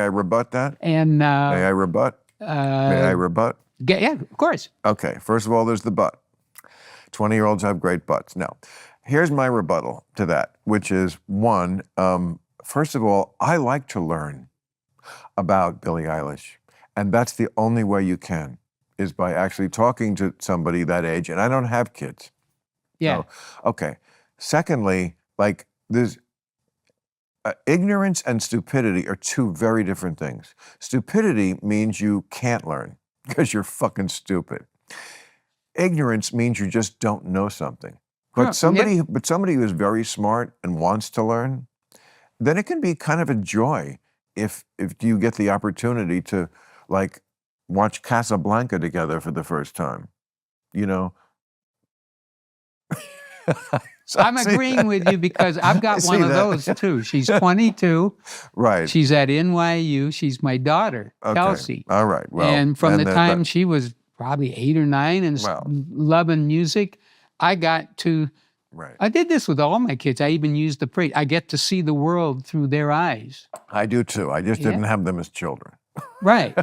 rebut that? and May I rebut? May I rebut? yeah, of course. Okay, first of all, there's the but. 20-year-olds have great butts. Now, here's my rebuttal to that, which is one, first of all, I like to learn about Billie Eilish. And that's the only way you can, is by actually talking to somebody that age. And I don't have kids. Yeah. So, okay. Secondly, like there's ignorance and stupidity are two very different things. Stupidity means you can't learn because you're fucking stupid. Ignorance means you just don't know something. But somebody who is very smart and wants to learn, then it can be kind of a joy if you get the opportunity to like watch Casablanca together for the first time. You know. So I'm agreeing with you because I've got one of those too. She's 22. Right. She's at NYU. She's my daughter, Okay. Kelsey. All right. Well, and from the that- time she was probably 8 or 9 and loving music, I got to. Right. I did this with all my kids. I even used the phrase, I get to see the world through their eyes. I do too. I just didn't have them as children. Right.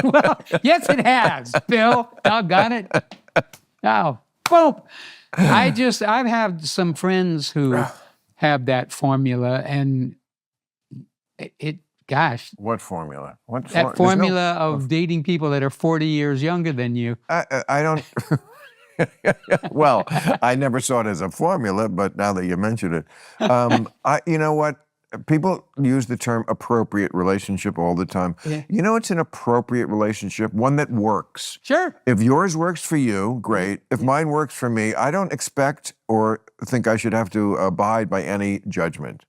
Well, yes, it has, Bill. Doggone it. Oh, boom. I've had some friends who have that formula, and gosh. What formula? That formula of dating people that are 40 years younger than you. I don't. Well, I never saw it as a formula, but now that you mention it, you know what? People use the term appropriate relationship all the time. Yeah. You know, it's an appropriate relationship, one that works. Sure. If yours works for you, great. If mine works for me, I don't expect or think I should have to abide by any judgment.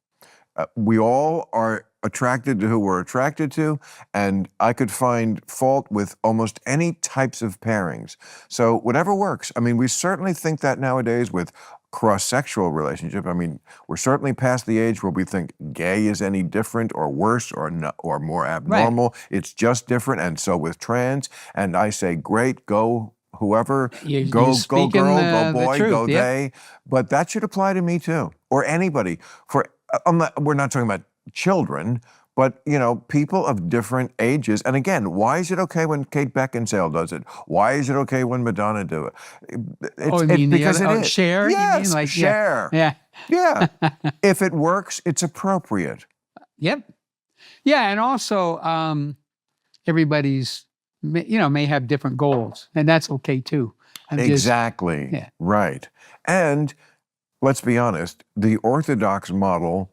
We all are attracted to who we're attracted to, and I could find fault with almost any types of pairings. So whatever works. I mean, we certainly think that nowadays with cross-sexual relationship. I mean, we're certainly past the age where we think gay is any different or worse or more abnormal. Right. It's just different. And so with trans, and I say, great, go whoever, go girl, go boy, go they. But that should apply to me too, or anybody. We're not talking about children, but you know, people of different ages. And again, why is it okay when Kate Beckinsale does it? Why is it okay when Madonna do it? Because it is. Cher? Yes, you mean like, Cher. Yeah. Yeah. If it works, it's appropriate. Yep. Yeah, and also everybody's, may have different goals, and that's okay too. Exactly. Right. And let's be honest, the orthodox model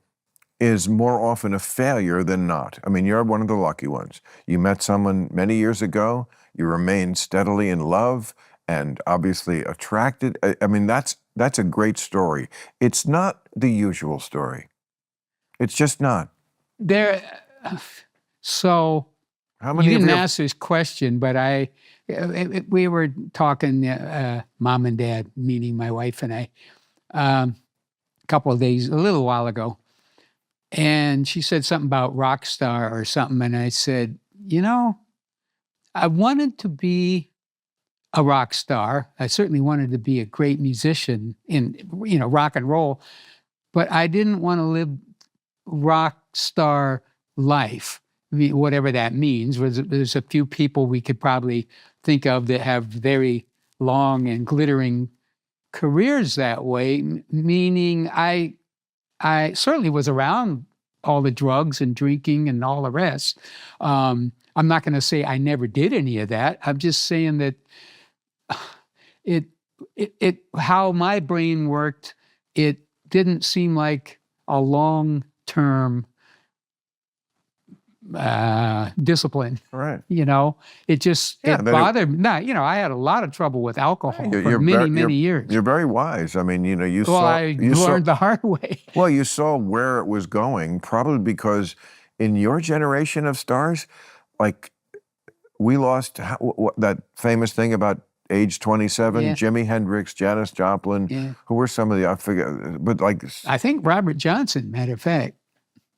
is more often a failure than not. I mean, you're one of the lucky ones. You met someone many years ago, you remained steadily in love and obviously attracted. I mean, that's a great story. It's not the usual story. It's just not. So how many you didn't ask this question, but we were talking, mom and dad, meaning my wife and I, a little while ago. And she said something about rock star or something. And I said, I wanted to be a rock star. I certainly wanted to be a great musician in, rock and roll, but I didn't want to live rock star life, whatever that means. There's a few people we could probably think of that have very long and glittering careers that way, meaning I certainly was around all the drugs and drinking and all the rest. I'm not going to say I never did any of that. I'm just saying that how my brain worked, didn't seem like a long-term discipline. Right. It just Yeah, it then bothered me. Now, I had a lot of trouble with alcohol for many years. You're very wise. I mean, you Well, saw I learned the hard way. well, you saw where it was going, probably because in your generation of stars, like we lost that famous thing about age 27, Yeah. Jimi Hendrix, Janis Joplin, Yeah. who were some of the, I forget, but like, I think Robert Johnson, matter of fact,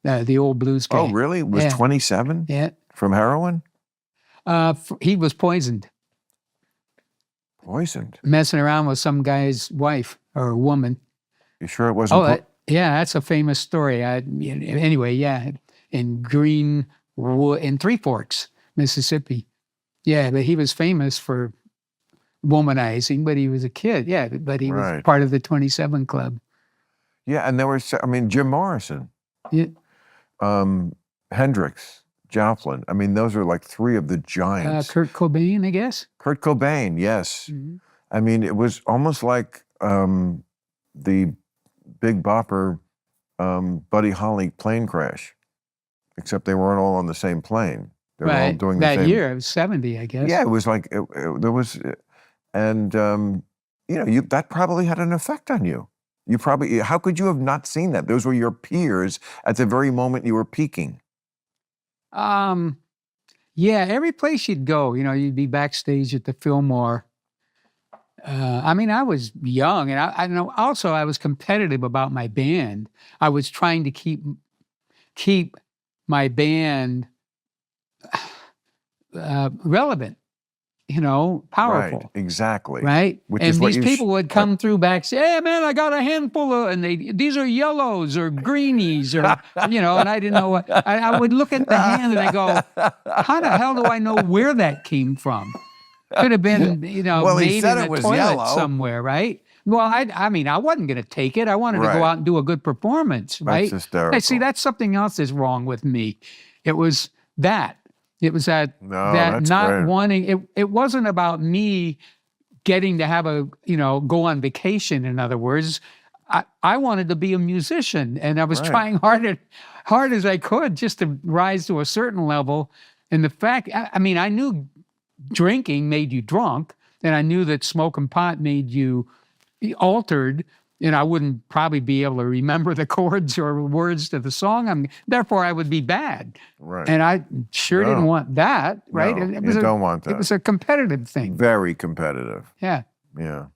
the old blues guy. oh, really? Was Yeah. 27 Yeah. from heroin? He was poisoned, Poisoned. messing around with some guy's wife or woman. You sure it wasn't? Yeah, that's a famous story. Anyway, yeah, in Three Forks, Mississippi. Yeah, but he was famous for womanizing, but he was a kid. Yeah, but he was Right. part of the 27 Club. Yeah, and there was, I mean, Jim Morrison, Yeah. Hendrix, Joplin. I mean, those are like three of the giants. Kurt Cobain, I guess. Kurt Cobain, yes. Mm-hmm. I mean, it was almost like the Big Bopper Buddy Holly plane crash, except they weren't all on the same plane. They were all doing the that same. year. It was 70, I guess. Yeah, it was like there was, and that probably had an effect on you. You probably, how could you have not seen that? Those were your peers at the very moment you were peaking. Yeah, every place you'd go, you'd be backstage at the Fillmore. I mean, I was young, and I know. Also, I was competitive about my band. I was trying to keep my band relevant, powerful. Right, exactly. Right? Which and is what these people would come through backstage, hey man, I got a handful of, and these are yellows or greenies or, and I didn't know what, I would look at the hand and I go, how the hell do I know where that came from? Could have been, Well, he made said in it a was toilet yellow. somewhere, right? Well, I mean, I wasn't going to take it. I wanted to go Right. out and do a good performance, right? That's hysterical. Hey, see, that's something else that's wrong with me. It was that. It was that that's not great. wanting, it wasn't about me getting to have go on vacation, in other words. I wanted to be a musician, and I was Right. trying hard as I could just to rise to a certain level. And the fact, I mean, I knew drinking made you drunk, and I knew that smoking pot made you altered, and I wouldn't probably be able to remember the chords or words to the song. Therefore, I would be bad. Right. And I sure didn't No. want that, right? No, It was you don't want that. It was a competitive thing. Very competitive. Yeah. Yeah.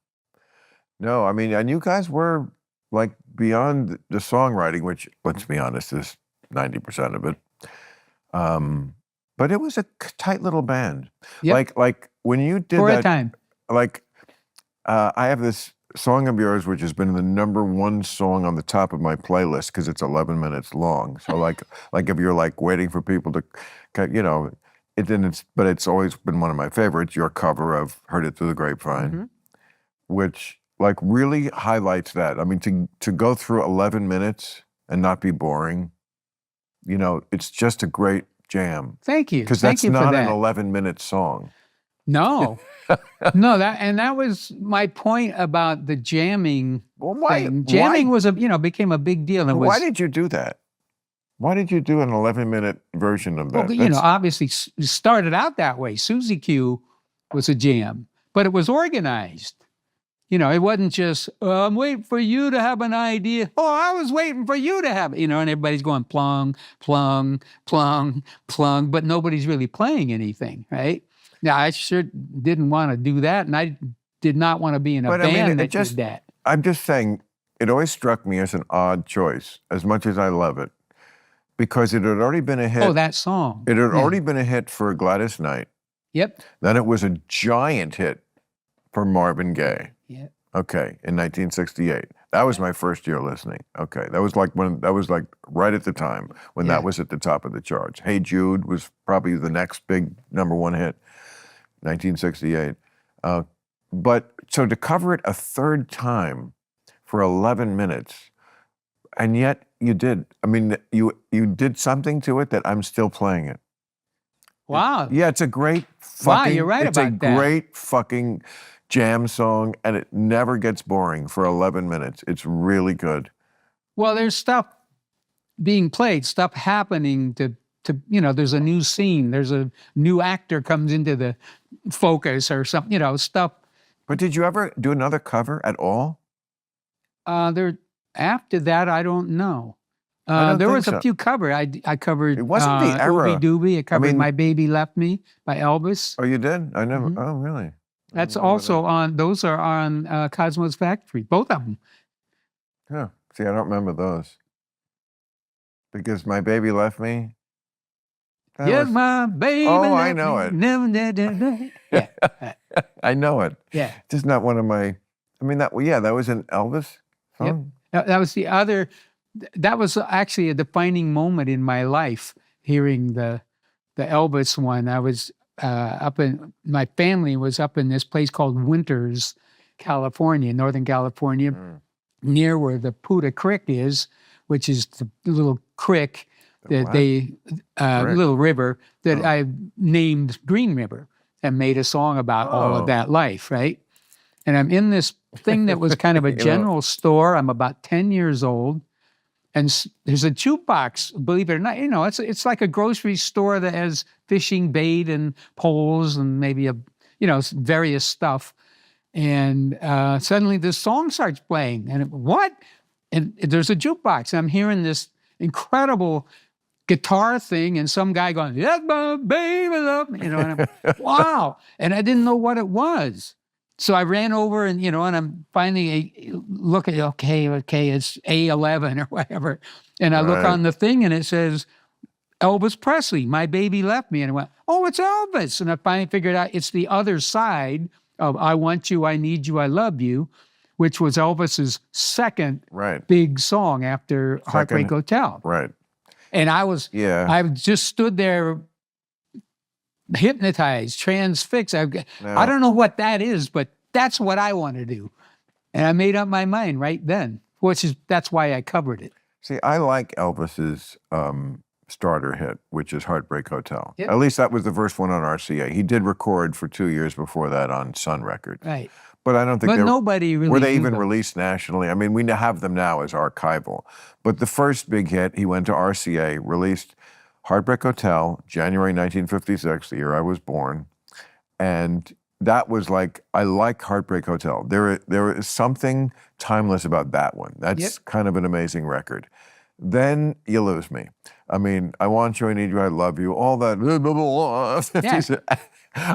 No, I mean, and you guys were like beyond the songwriting, which, let's be honest, is 90% of it. But it was a tight little band. Yep. Like when you did For that, a time. like I have this song of yours, which has been the #1 song on the top of my playlist because it's 11 minutes long. So like if you're like waiting for people to, but it's always been one of my favorites. Your cover of "Heard It Through the Grapevine," Mm-hmm. which like really highlights that. I mean, to go through 11 minutes and not be boring, it's just a great jam. Thank you. Because Thank that's you for not that. an 11-minute song. No. No, that was my point about the jamming Well, why? thing. Jamming was became a big deal. And Why did you do that? Why did you do an 11-minute version of that? well, obviously it started out that way. Susie Q was a jam, but it was organized. It wasn't just, I'm waiting for you to have an idea. Oh, I was waiting for you to have, and everybody's going plung, plung, plung, plung, but nobody's really playing anything, right? Now, I sure didn't want to do that, and I did not want to be in a band that did that. I'm just saying, it always struck me as an odd choice, as much as I love it, because it had already been a hit. Oh, that song. It had already been a hit for Gladys Knight. Yep. Then it was a giant hit for Marvin Gaye. Yep. Okay, in 1968. That was my first year listening. Okay, that was like right at the time when that was at the top of the charts. Hey Jude was probably the next big #1 hit, 1968. But so to cover it a third time for 11 minutes, and yet you did. I mean, you did something to it that I'm still playing it. Wow. Yeah, it's a great fucking. Wow, you're right about that. It's a great fucking jam song, and it never gets boring for 11 minutes. It's really good. Well, there's stuff being played, stuff happening to there's a new scene, there's a new actor comes into the focus or something, stuff. But did you ever do another cover at all? There after that, I don't know. I don't There think was a so. few cover. I covered It wasn't the era. Ooby Dooby. I covered mean- My Baby Left Me by Elvis. Oh, you did? I never. Oh, really? I That's don't remember also on. Those are on Cosmo's Factory. Both of them. that. Yeah. See, I don't remember those. Because My Baby Left Me. That Yes, was- my baby. Oh, I left know me. it. Never did it. Yeah, I know it. yeah. Just not one of my. I mean, that was an Elvis song. That was the other. That was actually a defining moment in my life. Hearing the Elvis one. I was up in my family was up in this place called Winters, California, Northern California, near where the Puda Creek is, which is the little creek that what? they Creek? little river that Oh. I named Green River and made a song about all Oh. of that life, right? And I'm in this thing that was kind of a You know. general store. I'm about 10 years old. And there's a jukebox, believe it or not. It's like a grocery store that has fishing bait and poles and maybe various stuff. And suddenly this song starts playing. And what? And there's a jukebox. And I'm hearing this incredible guitar thing and some guy going, yes, my baby love me. And I'm, wow. And I didn't know what it was. So I ran over and, and I'm finally looking, okay, it's A11 or whatever. And I look Right. on the thing and it says, Elvis Presley, My Baby Left Me. And I went, oh, it's Elvis. And I finally figured out it's the other side of I Want You, I Need You, I Love You, which was Elvis's second Right. big song after Heartbreak Hotel. Right. And I just stood there hypnotized, transfixed. I don't know what that is, but that's what I want to do. And I made up my mind right then, that's why I covered it. See, I like Elvis's starter hit, which is Heartbreak Hotel. Yep. At least that was the first one on RCA. He did record for 2 years before that on Sun Records. Right. But I don't think But nobody really were they knew even them. released nationally. I mean, we have them now as archival. But the first big hit, he went to RCA, released Heartbreak Hotel, January 1956, the year I was born. And that was like, I like Heartbreak Hotel. There is something timeless about that one. That's kind of an amazing record. Then you lose me. I mean, I Want You, I Need You, I Love You, all that.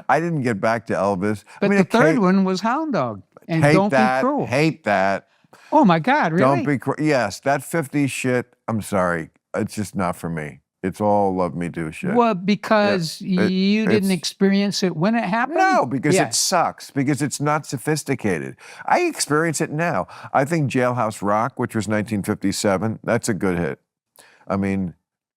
I didn't get back to Elvis. But I mean, the third one was Hound Dog and Don't Be Cruel. Hate that. Oh my God, really? Don't be cruel. Yes, that 50s shit, I'm sorry. It's just not for me. It's all love me do shit. Well, because you didn't experience it when it happened? No, because Yeah. it sucks, because it's not sophisticated. I experience it now. I think Jailhouse Rock, which was 1957, that's a good hit. I mean,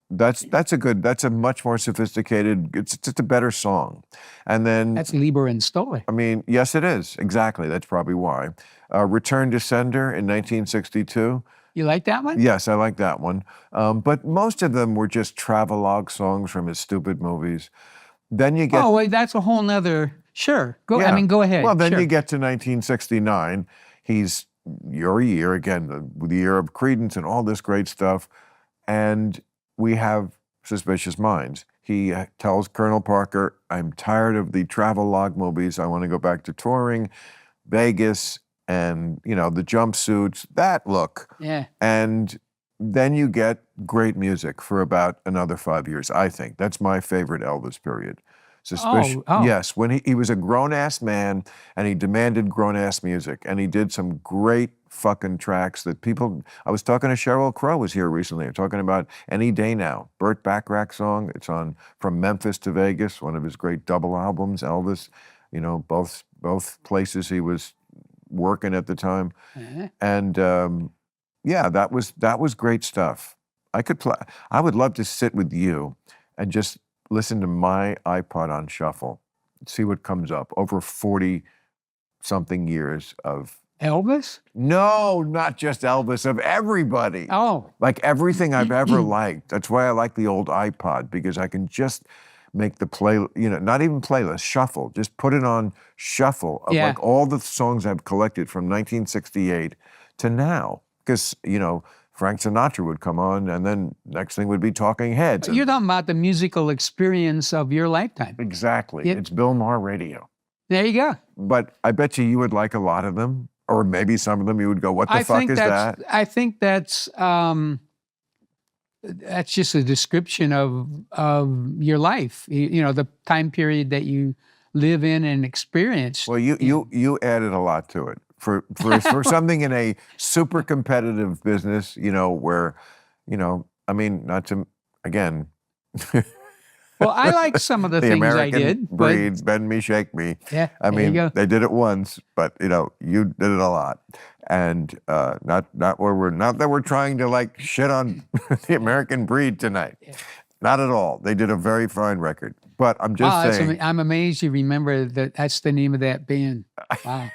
that's a much more sophisticated, it's just a better song. And then, That's Lieber and Stoller. I mean, yes, it is. Exactly. That's probably why. Return to Sender in 1962. You like that one? Yes, I like that one. But most of them were just travelogue songs from his stupid movies. Then you get... Oh, wait, that's a whole nother... Sure. Go ahead. Well, then Sure. you get to 1969. He's Your Year, again, the year of Creedence and all this great stuff. And we have Suspicious Minds. He tells Colonel Parker, I'm tired of the travelogue movies. I want to go back to touring, Vegas, and, the jumpsuits, that look. Yeah. And then you get great music for about another 5 years, I think. That's my favorite Elvis period. Oh. Yes, when he was a grown-ass man and he demanded grown-ass music, and he did some great fucking tracks that people... I was talking to Sheryl Crow was here recently. I'm talking about Any Day Now, Burt Bacharach song. It's on From Memphis to Vegas, one of his great double albums, Elvis. Both places he was working at the time. Uh-huh. And that was great stuff. I would love to sit with you and just listen to my iPod on shuffle, see what comes up over 40-something years of... Elvis? No, not just Elvis, of everybody. Oh. Like everything I've ever liked. That's why I like the old iPod, because I can just make the not even playlist, shuffle. Just put it on shuffle of like all the songs I've collected from 1968 to now. Because, Frank Sinatra would come on, and then next thing would be Talking Heads. You're talking about the musical experience of your lifetime. Exactly. Yep. It's Bill Maher radio. There you go. But I bet you would like a lot of them, or maybe some of them you would go, what the fuck is that? I think that's just a description of your life, you know, the time period that you live in and experience. Well, you added a lot to it. For something in a super competitive business, you know, where, you know, I mean, not to, again. Well, I like some of the things American I did. breed, bend me, shake me. Yeah, I there you mean, go. they did it once, but you know, you did it a lot, and not that we're trying to like shit on the American breed tonight. Yeah. Not at all. They did a very fine record, but I'm just saying. I'm amazed you remember that's the name of that band. Wow.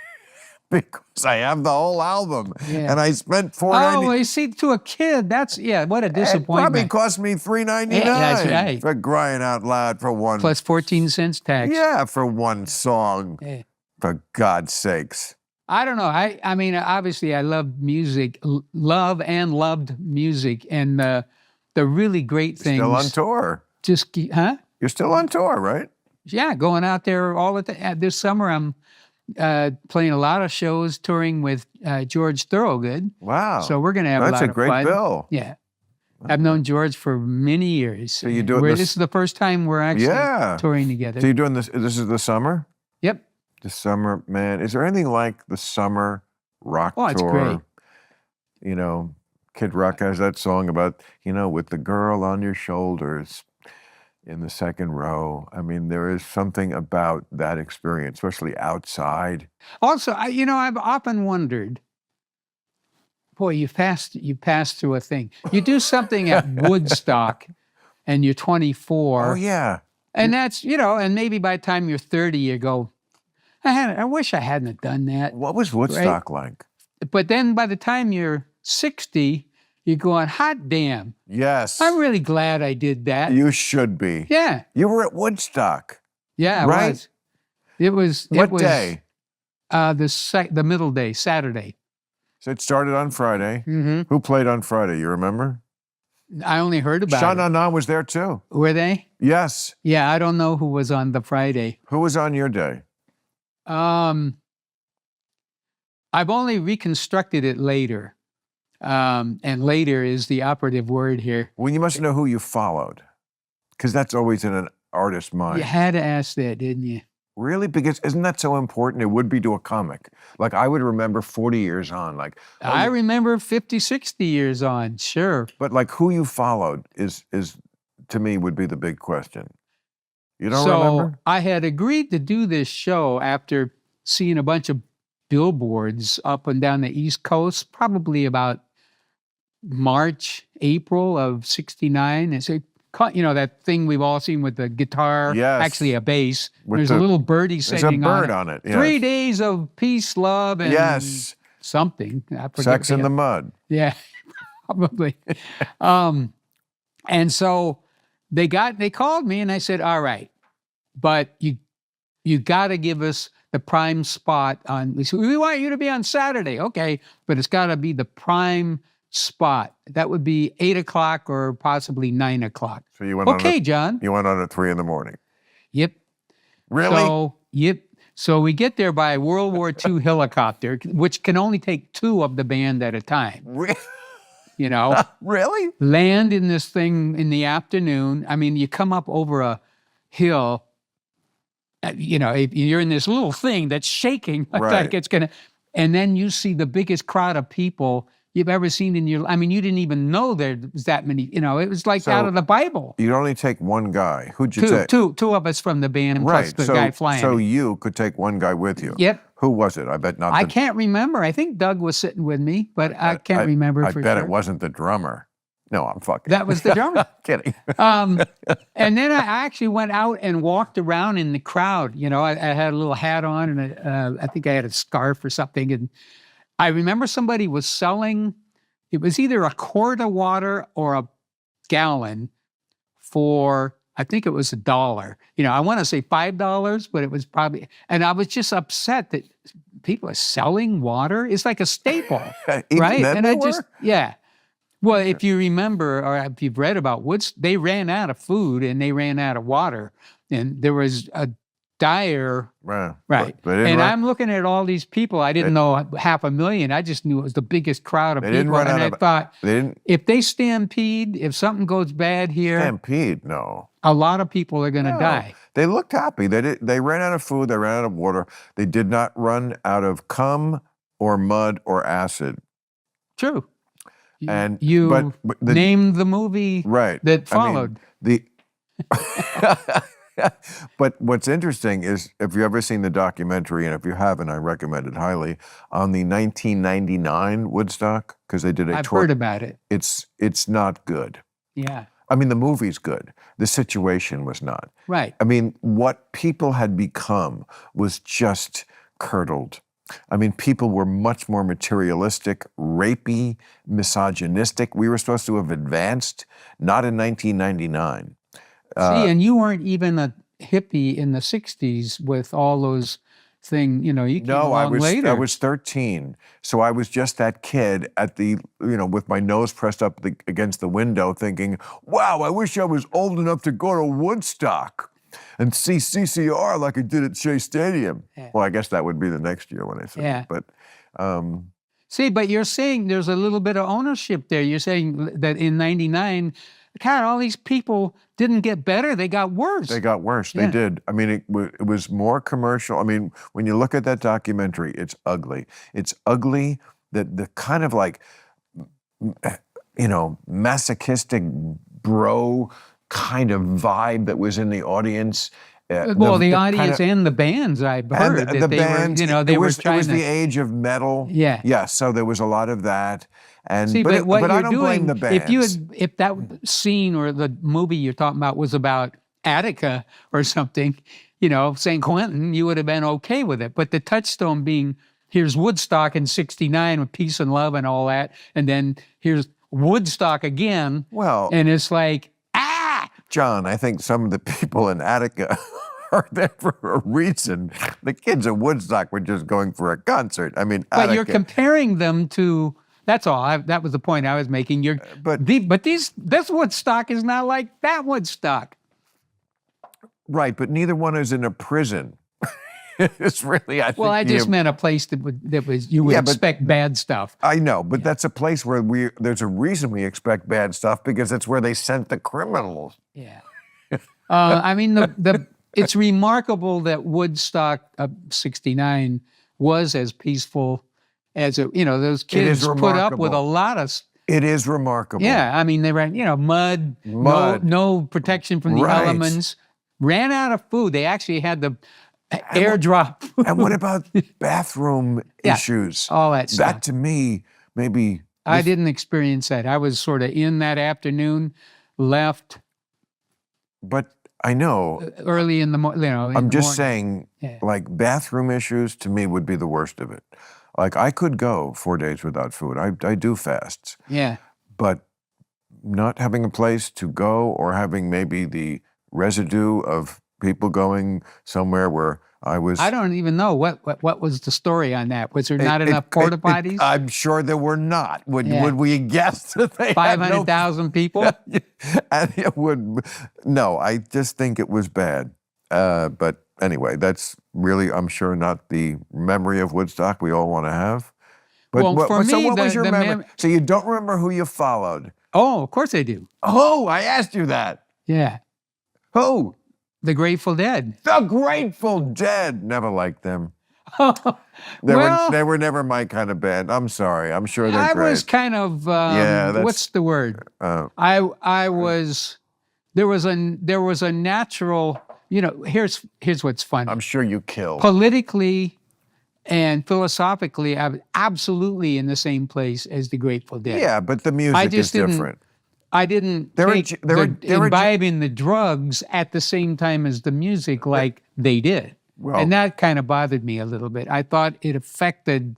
Because I have the whole album, Yeah. and I spent $4.90. Oh, well, you see, to a kid, what a It disappointment. probably cost me $3.99. Yeah, that's right. For crying out loud for one. Plus 14 cents tax. Yeah, for one song. Yeah. For God's sakes. I don't know. I mean, obviously, I love music, love and loved music, and the really great things. Still on tour. Huh? You're still on tour, right? Yeah, going out there all at this summer. I'm playing a lot of shows, touring with George Thorogood. Wow. So we're going to have a lot of fun. That's a great bill. Yeah. I've known George for many years. So you do it this is the first time we're actually touring together. So you're doing this, this is the summer? Yep. The summer, man. Is there anything like the summer rock tour? It's great. You know, Kid Rock has that song about, you know, with the girl on your shoulders in the second row. I mean, there is something about that experience, especially outside. Also, I've often wondered, boy, you passed through a thing. You do something at Woodstock and you're 24. Oh, yeah. And that's, and maybe by the time you're 30, you go, I wish I hadn't have done that. What was Woodstock like? But then by the time you're 60, you're going, hot damn. Yes. I'm really glad I did that. You should be. Yeah. You were at Woodstock. Yeah, it right? was. It was. What day? The middle day, Saturday. So it started on Friday. Mm-hmm. Who played on Friday? You remember? I only heard about Sha it. Na Na was there too. Were they? Yes. Yeah, I don't know who was on the Friday. Who was on your day? I've only reconstructed it later. And later is the operative word here. Well, you must know who you followed, because that's always in an artist's mind. You had to ask that, didn't you? Really? Because isn't that so important? It would be to a comic. Like I would remember 40 years on. Like I remember 50, 60 years on, sure. But like who you followed is to me would be the big question. You don't So remember? I had agreed to do this show after seeing a bunch of billboards up and down the East Coast, probably about March, April of '69. It's that thing we've all seen with the guitar, Yes. actually a bass. With There's a little birdie There's a sitting bird on on it. Yes. 3 days of peace, love, and Yes. something. I forget Sex in the mud. Yeah, probably. And so they called me and I said, all right, but you got to give us the prime spot on. We want you to be on Saturday, okay, but it's got to be the prime spot. That would be 8 o'clock or possibly 9 o'clock. So you went okay, John. You went on at 3 a.m. Yep. Really? So we get there by World War II helicopter, which can only take 2 of the band at a time. Really? Land in this thing in the afternoon. I mean, you come up over a hill, you're in this little thing that's shaking like it's going to, and then you see the biggest crowd of people you've ever seen in your, I mean, you didn't even know there was that many, it was like out of the Bible. You'd only take one guy. Who'd you take? Two of us from the band, and plus the guy flying. So you could take one guy with you. Yep. Who was it? I bet not. I can't remember. I think Doug was sitting with me, but I can't remember for sure. I bet it wasn't the drummer. No, I'm fucking. That was the drummer. Kidding. And then I actually went out and walked around in the crowd. I had a little hat on, and I think I had a scarf or something. And I remember somebody was selling, it was either a quart of water or a gallon for, I think it was $1. I want to say $5, but it was probably, and I was just upset that people are selling water. It's like a staple, right? And yeah. Well, if you remember, or if you've read about Woodstock, they ran out of food and they ran out of water, and there was a dire. Right. Right. They didn't And run, I'm looking at all these people. I didn't know 500,000. I just knew it was the biggest crowd of they people. didn't run And out I thought, they didn't if they stampede, if something goes bad here, stampede. No. a lot of people are going to No. die. They looked happy. They ran out of food. They ran out of water. They did not run out of cum or mud or acid. True. And You but named the movie right that followed. But what's interesting is if you've ever seen the documentary, and if you haven't, I recommend it highly, on the 1999 Woodstock, because they did a I've tour. heard about it. It's not good. Yeah. I mean, the movie's good. The situation was not. Right. I mean, what people had become was just curdled. I mean, people were much more materialistic, rapey, misogynistic. We were supposed to have advanced, not in 1999. See, and you weren't even a hippie in the 60s with all those things, you came along later. I was 13. So I was just that kid at the, with my nose pressed up against the window thinking, wow, I wish I was old enough to go to Woodstock and see CCR like I did at Shea Stadium. Yeah. Well, I guess that would be the next year when I said Yeah. it. But See, but you're saying there's a little bit of ownership there. You're saying that in 99, God, all these people didn't get better. They got worse. they got worse. Yeah. They did. I mean, it was more commercial. I mean, when you look at that documentary, it's ugly. It's ugly that the kind of like, masochistic bro kind of vibe that was in the audience. Well, the audience and the bands, I've heard and that the they bands, were, they were trying it was to. the age of metal. Yeah. Yeah. So there was a lot of that. And See, but what but you're I don't doing, blame the bands. if that scene or the movie you're talking about was about Attica or something, St. Quentin, you would have been okay with it. But the touchstone being, here's Woodstock in '69 with peace and love and all that, and then here's Woodstock again. Well, and it's like, John, I think some of the people in Attica are there for a reason. The kids at Woodstock were just going for a concert. I mean, but you're Attica, comparing them to. That's all. That was the point I was making. This Woodstock is not like that Woodstock. right? But neither one is in a prison. It's really, I think. Well, I just meant a place that was you would expect bad stuff. I know, but that's a place where there's a reason we expect bad stuff because it's where they sent the criminals. Yeah. I mean, it's remarkable that Woodstock of '69 was as peaceful as those kids put up with a lot of. It is remarkable. Yeah, I mean they ran, mud. No protection from the elements. Ran out of food. They actually had the airdrop. And what about bathroom issues? All that stuff. That to me, maybe. I didn't experience that. I was sort of in that afternoon, left. But I know. Early in the morning, I'm just saying, like bathroom issues to me would be the worst of it. Like I could go 4 days without food. I do fasts. Yeah. But not having a place to go or having maybe the residue of people going somewhere where I was. I don't even know what was the story on that. Was there not enough porta potties? I'm sure there were not. Would we guess that they 500,000 people? And it would. No, I just think it was bad. But anyway, that's really, I'm sure, not the memory of Woodstock we all want to have. But for me, so what was your memory? So you don't remember who you followed? Oh, of course I do. Oh, I asked you that. Yeah. Who? The Grateful Dead. The Grateful Dead. Never liked them. They were never my kind of band. I'm sorry. I'm sure they're great. I was kind of what's the word? I was. There was a natural. Here's what's funny. I'm sure you killed. Politically and philosophically, I was absolutely in the same place as the Grateful Dead. Yeah, but the music is different. I didn't imbibe in the drugs at the same time as the music like they did. Well, and that kind of bothered me a little bit. I thought it affected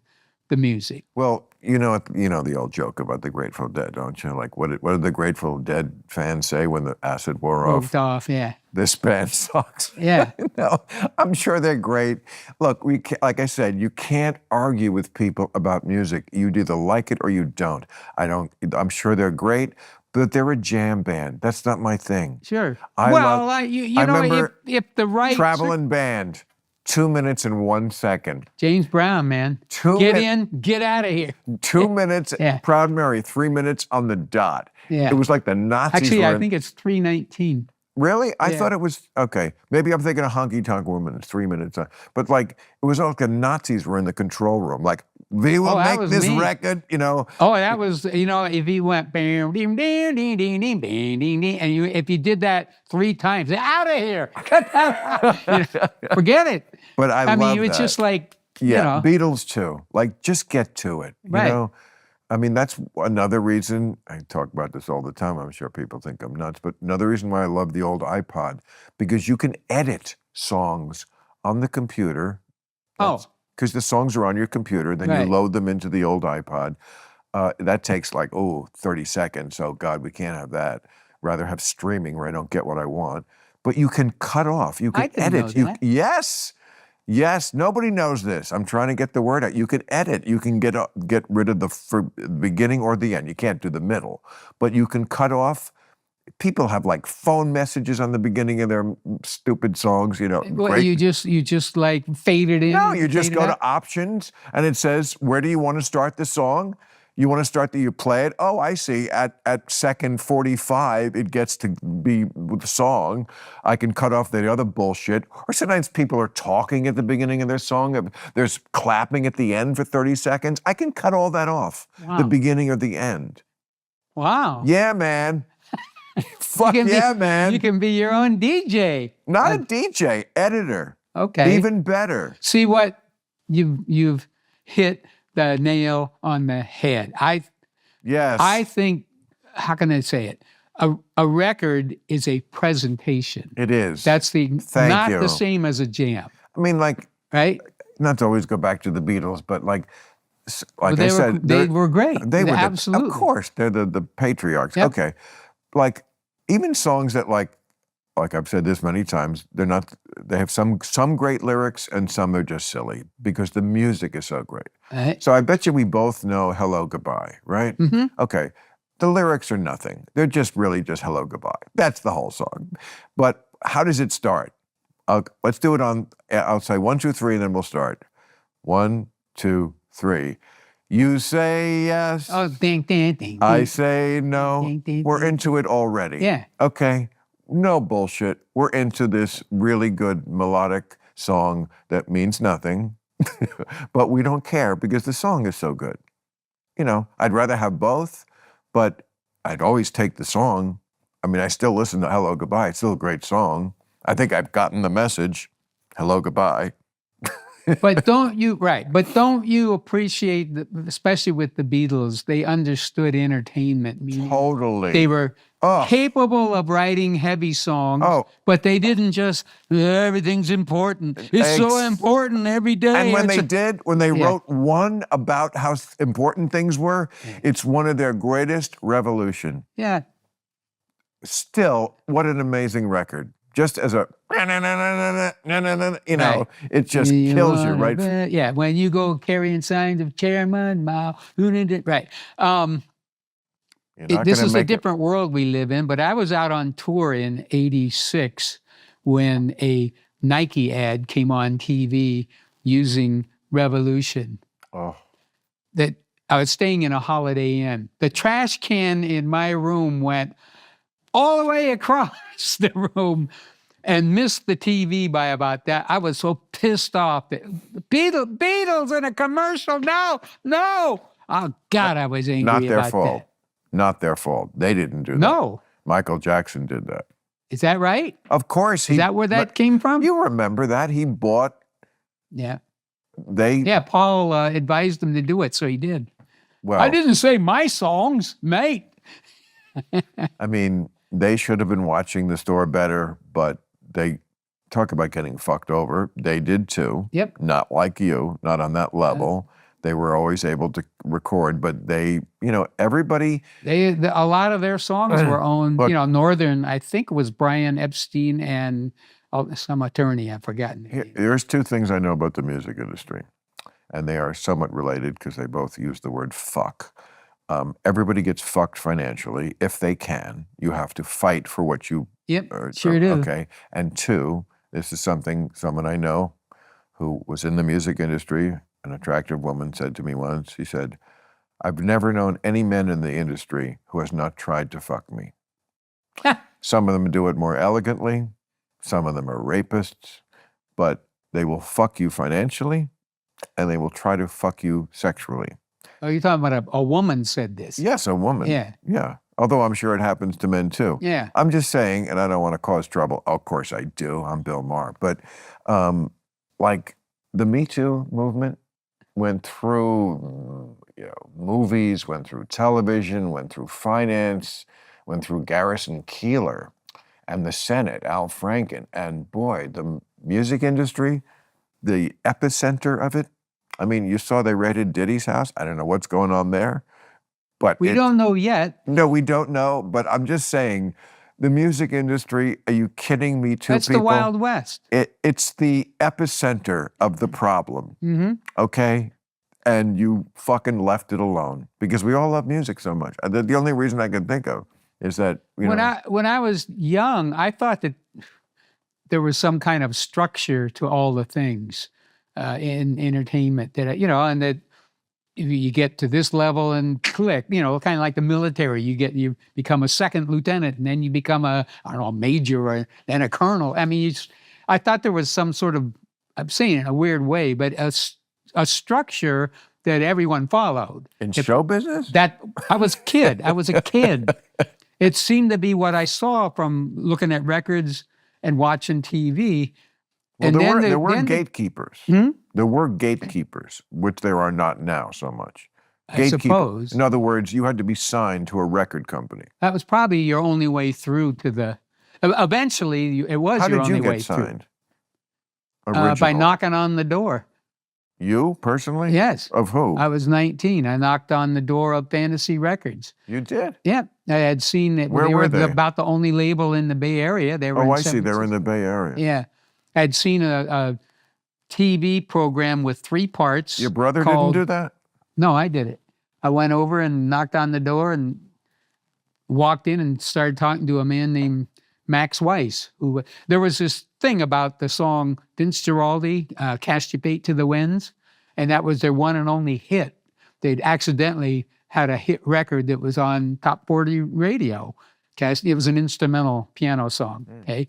the music. Well, you know the old joke about the Grateful Dead, don't you? Like, what did the Grateful Dead fans say when the acid wore off? Yeah. this band sucks. Yeah. No, I'm sure they're great. Look, like I said, you can't argue with people about music. You either like it or you don't. I'm sure they're great, but they're a jam band. That's not my thing. Sure. I You know, remember if the right Traveling Band, 2 minutes and 1 second. James Brown, man, get in, get out of here. 2 minutes. Yeah. Proud Mary, 3 minutes on the dot. Yeah. It was like the Nazis. Actually, were I think it's 3:19. Really? I Yeah. thought it was, okay. Maybe I'm thinking of Honky Tonk Woman. It's 3 minutes. But like, it was like the Nazis were in the control room. Like, we will that make was this me. record, you know. Oh, that was, you know, if he went bam, ding, ding, ding, ding, ding, ding, ding, ding, and if you did that 3 times, out of here, cut that out. You know, forget it. But I mean, love it's that. just like, Yeah, you know, Beatles too. Like, just get to it. Right. You know? I mean, that's another reason, I talk about this all the time, I'm sure people think I'm nuts, but another reason why I love the old iPod, because you can edit songs on the computer. Because the songs are on your computer, then Right. you load them into the old iPod. That takes like, 30 seconds. So God, we can't have that. Rather have streaming where I don't get what I want. But you can cut off, you can I didn't edit. know that. Yes, nobody knows this. I'm trying to get the word out. You can edit. You can get rid of the beginning or the end. You can't do the middle, but you can cut off. People have like phone messages on the beginning of their stupid songs. You know, well, great. you just like fade it in. No, you just fade it go out. to options and it says, where do you want to start the song? You want to start you play it? Oh, I see. At second 45, it gets to be with the song. I can cut off the other bullshit. Or sometimes people are talking at the beginning of their song. There's clapping at the end for 30 seconds. I can cut all that off, Wow. the beginning or the end. Wow. Yeah, man. Fuck yeah, man. You can be your own DJ. Not a DJ, editor. Okay. Even better. See what you've hit the nail on the head. Yes. I think, how can I say it? A record is a presentation. It is. That's Thank not you. the same as a jam, I mean, like, right? not to always go back to the Beatles, but like Well, I said, they were great. They were absolutely. Of course, they're the patriarchs. Yep. Okay, like even songs that like I've said this many times, they're not. They have some great lyrics and some are just silly because the music is so great. Right. So I bet you we both know "Hello Goodbye," right? Mm-hmm. Okay, the lyrics are nothing. They're just really just "Hello Goodbye." That's the whole song. But how does it start? Let's do it on. I'll say 1, 2, 3, and then we'll start. 1, 2, 3. You say yes. Oh, ding, ding, ding. I ding. say no. Ding, ding, We're ding. into it already. Yeah. Okay. No bullshit. We're into this really good melodic song that means nothing, but we don't care because the song is so good. You know, I'd rather have both, but I'd always take the song. I mean, I still listen to Hello Goodbye. It's still a great song. I think I've gotten the message. Hello Goodbye. But don't you appreciate, especially with the Beatles, they understood entertainment. Meaning Totally. they were Oh. capable of writing heavy songs, Oh. but they didn't just, everything's important. It's so important every day. And when It's when they Yeah. wrote one about how important things were, it's one of their greatest revolution. yeah. Still, what an amazing record. Just as a, you know, Right. it just You kills you, wanna right? bet- Yeah, when you go carrying signs of Chairman Mao, who did it? Right. You're not This gonna is a make it- different world we live in, but I was out on tour in '86 when a Nike ad came on TV using Revolution. Oh, That I was staying in a Holiday Inn. The trash can in my room went all the way across the room and missed the TV by about that. I was so pissed off. Beatles in a commercial? No. Oh God, I was angry not their about fault. that. Not their fault. They didn't do that. No. Michael Jackson did that. Is that right? Of course. Is that where that came from? You remember that? He bought, Yeah. they, Paul advised him to do it, so he did. well, I didn't say my songs, mate. I mean, they should have been watching the store better, but they talk about getting fucked over. They did too. Yep. Not like you, not on that level. They were always able to record, but they, everybody. A lot of their songs were owned, Look, Northern, I think it was Brian Epstein and some attorney, I've forgotten. Here's two things I know about the music industry, and they are somewhat related because they both use the word fuck. Everybody gets fucked financially if they can. You have to fight for what you. Yep, sure do. Okay. And two, this is someone I know who was in the music industry, an attractive woman said to me once, she said, I've never known any men in the industry who has not tried to fuck me. Some of them do it more elegantly. Some of them are rapists, but they will fuck you financially and they will try to fuck you sexually. Oh, you're talking about a woman said this? Yes, a woman. Yeah. Yeah. Although I'm sure it happens to men too. Yeah. I'm just saying, and I don't want to cause trouble. Of course I do. I'm Bill Maher. But like the Me Too movement went through movies, went through television, went through finance, went through Garrison Keillor and the Senate, Al Franken. And boy, the music industry, the epicenter of it. I mean, you saw they raided Diddy's house. I don't know what's going on there. But we don't know yet. No, we don't know. But I'm just saying, the music industry, are you kidding me? That's people? The Wild West. It's the epicenter of the problem, okay? And you fucking left it alone because we all love music so much. The only reason I can think of is that, when I was young, I thought that there was some kind of structure to all the things in entertainment that, and that you get to this level and click, kind of like the military. You become a second lieutenant and then you become a major or then a colonel. I mean, I thought there was some sort of, I'm saying it in a weird way, but a structure that everyone followed. In show business? I was a kid. It seemed to be what I saw from looking at records and watching TV. Well, there were gatekeepers. There were gatekeepers, which there are not now so much. I suppose. In other words, you had to be signed to a record company. That was probably your only way through to the. Eventually, it was your only way through. How did you get signed? By knocking on the door. You personally? Yes. Of who? I was 19. I knocked on the door of Fantasy Records. You did? Yeah. I had seen it. Where were they? About the only label in the Bay Area. They were. I see. They were in the Bay Area. Yeah. I'd seen a TV program with 3 parts. Your brother didn't do that? No, I did it. I went over and knocked on the door and walked in and started talking to a man named Max Weiss. There was this thing about the song Vince Giraldi, Cast Your Fate to the Winds, and that was their one and only hit. They'd accidentally had a hit record that was on Top 40 radio. It was an instrumental piano song, okay?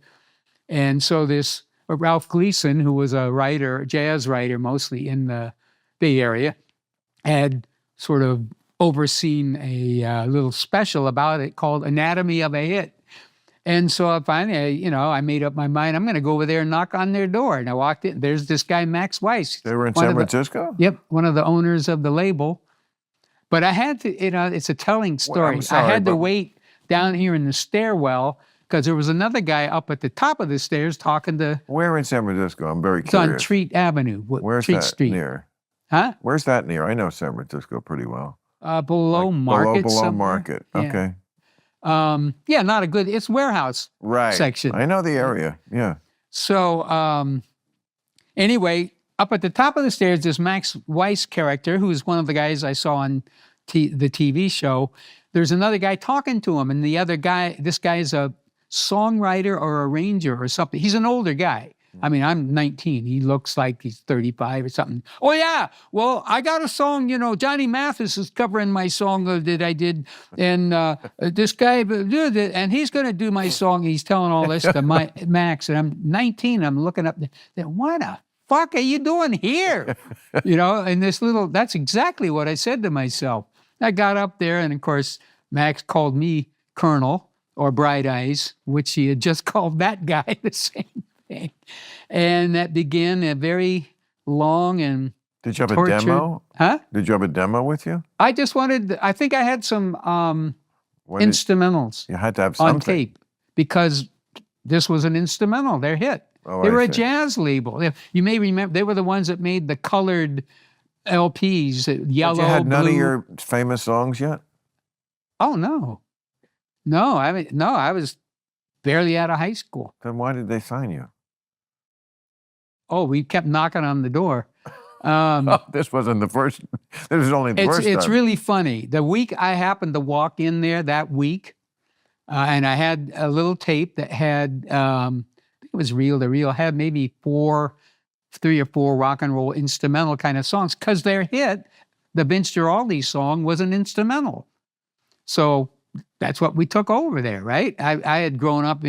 And so this Ralph Gleason, who was a writer, jazz writer mostly in the Bay Area, had sort of overseen a little special about it called Anatomy of a Hit. And so finally, I made up my mind, I'm going to go over there and knock on their door. And I walked in, there's this guy, Max Weiss. They were in San Francisco? Yep, one of the owners of the label. But I had to, it's a telling story. Well, I'm sorry, I had to wait down here in the stairwell because there was another guy up at the top of the stairs talking to. Where in San Francisco? I'm very It's curious. on Treat Avenue. Where's Treat that Street. near? Huh? Where's that near? I know San Francisco pretty well. Below Market. Below somewhere. Market. Yeah. Okay. Yeah, not a good. It's warehouse section. I know the area. Yeah. So anyway, up at the top of the stairs, this Max Weiss character, who's one of the guys I saw on the TV show. There's another guy talking to him, and the other guy, this guy's a songwriter or arranger or something. He's an older guy. I mean, I'm 19. He looks like he's 35 or something. Oh, yeah. Well, I got a song, Johnny Mathis is covering my song that I did. And this guy, and he's going to do my song. He's telling all this to Max. And I'm 19. I'm looking up. What the fuck are you doing here? And that's exactly what I said to myself. I got up there, and of course, Max called me Colonel or Bright Eyes, which he had just called that guy the same thing. And that began a very long and Did you have tortured, a demo? Huh? Did you have a demo with you? I think I had some instrumentals you had to have something. on tape because this was an instrumental, their hit. Oh, They were I a see. jazz label. You may remember, they were the ones that made the colored LPs, But yellow, you had none blue. of your famous songs yet? Oh no, no, I was barely out of high school. Then why did they sign you? Oh, we kept knocking on the door. Oh, this wasn't the first. This was only the first It's time. really funny. The week I happened to walk in there that week, and I had a little tape that had, I think it was reel to reel, had maybe 3 or 4 rock and roll instrumental kind of songs, because their hit, the Vince Guaraldi song, was an instrumental. So that's what we took over there, right? I had grown up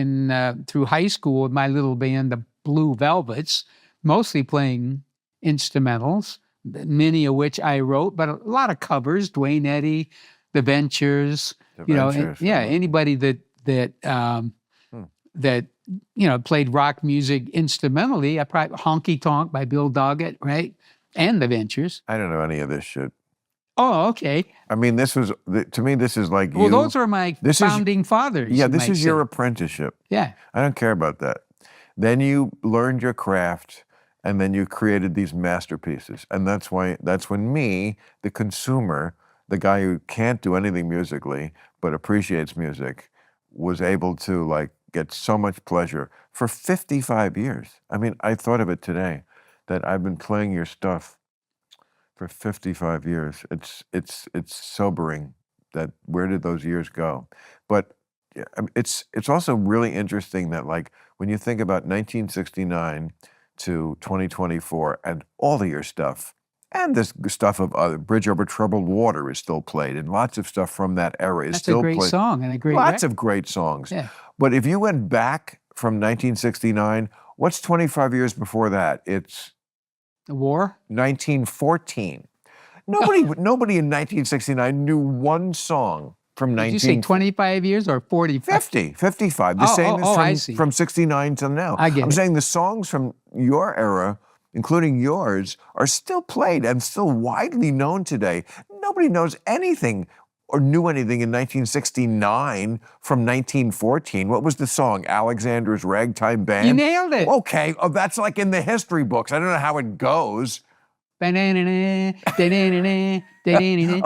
through high school with my little band, the Blue Velvets, mostly playing instrumentals, many of which I wrote, but a lot of covers, Dwayne Eddy, The Ventures, Ventures, anybody that played rock music instrumentally. I probably Honky Tonk by Bill Doggett, right? And The Ventures. I don't know any of this shit. Oh, okay. I mean, to me, this is like Well, those are my founding fathers. Yeah, this is your apprenticeship. Yeah. I don't care about that. Then you learned your craft, and then you created these masterpieces. And that's when me, the consumer, the guy who can't do anything musically but appreciates music, was able to like get so much pleasure for 55 years. I mean, I thought of it today that I've been playing your stuff for 55 years. It's sobering that where did those years go? But it's also really interesting that like when you think about 1969 to 2024 and all of your stuff, and this stuff of Bridge Over Troubled Water is still played, and lots of stuff from that era is still played. That's a great song and a great Lots of great songs. Yeah. But if you went back from 1969, what's 25 years before that? It's The War? 1914. Nobody in 1969 knew one song from Did you say 25 years or 45? 55. The same I as see. from 69 till now. I get I'm it. saying the songs from your era, including yours, are still played and still widely known today. Nobody knows anything or knew anything in 1969 from 1914. What was the song? Alexander's Ragtime Band? You nailed it. Okay, that's like in the history books. I don't know how it goes. Oh,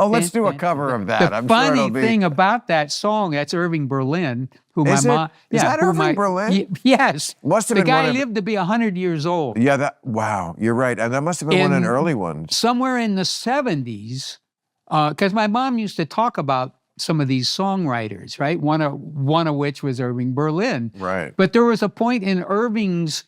let's do a cover of that. The funny thing about that song, that's Irving Berlin, who Is my mom. Is that Irving Berlin? Yes. Must have the been guy one of- lived to be 100 years old. Yeah, wow, you're right. And that must have been one of the early ones. Somewhere in the 70s, because my mom used to talk about some of these songwriters, right? One of which was Irving Berlin. Right. But there was a point in Irving's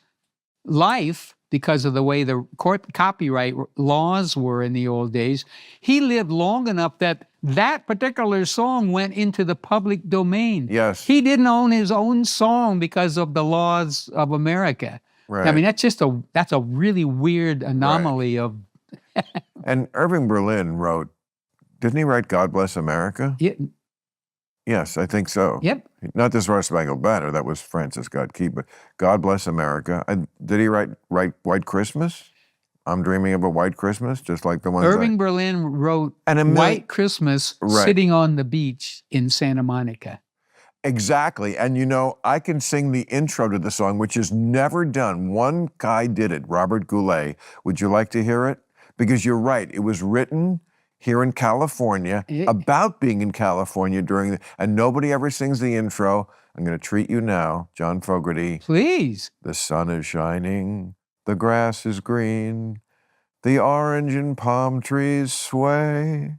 life, because of the way the copyright laws were in the old days, he lived long enough that particular song went into the public domain. Yes. He didn't own his own song because of the laws of America. Right. I mean, that's a really weird anomaly of. And Irving Berlin didn't he write God Bless America? Yeah, Yes, I think so. yep. Not this Star Spangled Banner, that was Francis Scott Key, but God Bless America. And did he write White Christmas? I'm Dreaming of a White Christmas, just like the ones Irving Berlin wrote And White Christmas Right. sitting on the beach in Santa Monica. Exactly. And I can sing the intro to the song, which is never done. One guy did it, Robert Goulet. Would you like to hear it? Because you're right, it was written here in California, about being in California and nobody ever sings the intro. I'm going to treat you now, John Fogerty. Please. The sun is shining, the grass is green, the orange and palm trees sway.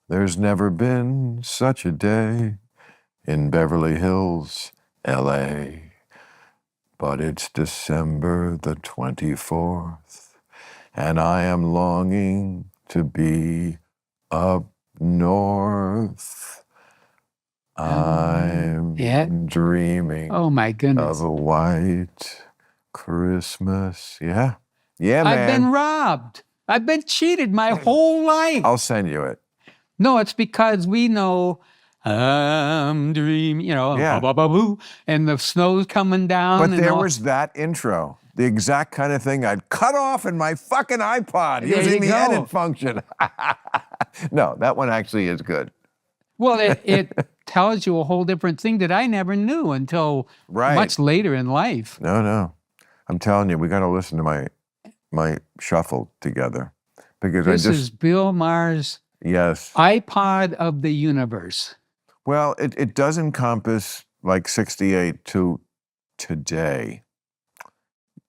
There's never been such a day in Beverly Hills, L.A. But it's December the 24th, and I am longing to be up north. I'm dreaming Oh my goodness. of a white Christmas. Yeah. Yeah, man. I've been robbed. I've been cheated my whole life. I'll send you it. No, it's because we know I'm dreaming, Yeah. ba-ba-boo, and the snow's coming down. But and there all. was that intro. The exact kind of thing I'd cut off in my fucking iPod There using you the go. edit function. No, that one actually is good. Well, it tells you a whole different thing that I never knew until Right. much later in life. No. I'm telling you, we got to listen to my shuffle together because This is Bill Maher's yes. iPod of the universe. Well, it does encompass like 68 to today.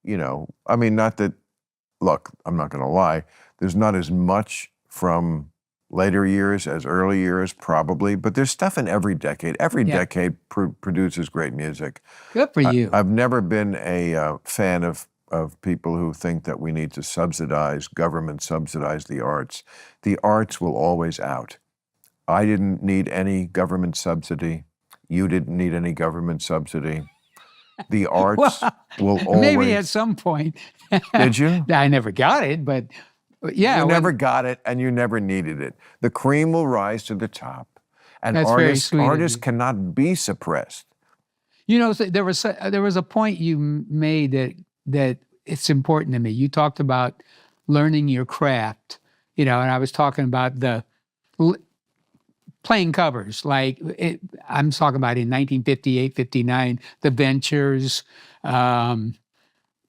You know, I mean, not that, look, I'm not going to lie, there's not as much from later years as early years, probably, but there's stuff in every decade. Every decade produces great music. Good for you. I've never been a fan of people who think that we need to government subsidize the arts. The arts will always out. I didn't need any government subsidy. You didn't need any government subsidy. The arts will always... Maybe at some point. Did you? I never got it, but yeah. You never got it and you never needed it. The cream will rise to the top. And That's very sweet artists of you. cannot be suppressed. You know, there was a point you made that it's important to me. You talked about learning your craft, you know, and I was talking about playing covers. I'm talking about in 1958, 59, the Ventures,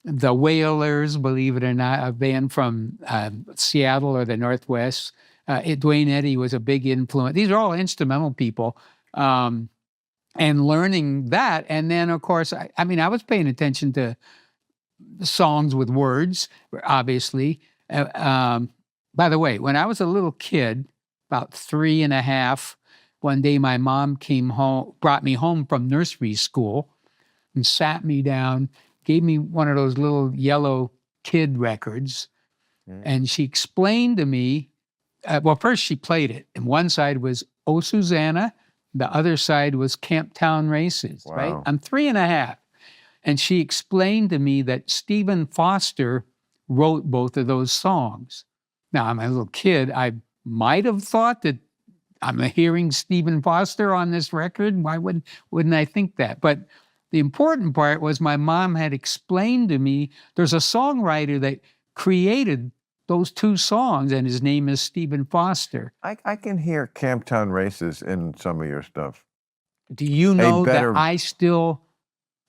the Wailers, believe it or not, a band from Seattle or the Northwest. Dwayne Eddy was a big influence. These are all instrumental people. And learning that. And then, of course, I mean, I was paying attention to songs with words, obviously. By the way, when I was a little kid, about 3 and a half, one day my mom brought me home from nursery school and sat me down, gave me one of those little yellow kid records. And she explained to me, well, first she played it. And one side was Oh, Susanna. The other side was Camptown Races, right? I'm 3 and a half. And she explained to me that Stephen Foster wrote both of those songs. Now, I'm a little kid. I might have thought that I'm hearing Stephen Foster on this record. Why wouldn't I think that? But the important part was my mom had explained to me there's a songwriter that created those 2 songs, and his name is Stephen Foster. I can hear Camptown Races in some of your stuff. Do you know that I still,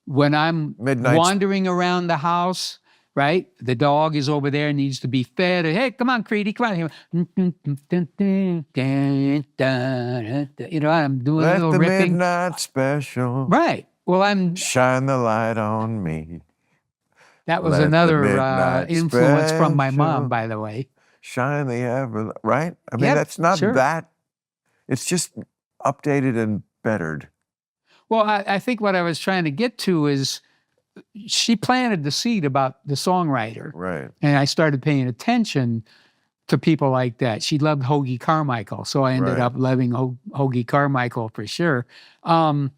when I'm wandering around the house, right? The dog is over there, needs to be fed. Hey, come on, Creedy, come on. You know, I'm doing a little ripping. Let the midnight special. Right. Well, shine the light on me. That was another influence from my mom, by the way. Shine the ever, right? I mean, that's not that. It's just updated and bettered. Well, I think what I was trying to get to is she planted the seed about the songwriter. Right. And I started paying attention to people like that. She loved Hoagy Carmichael, so I ended up loving Hoagy Carmichael for sure. And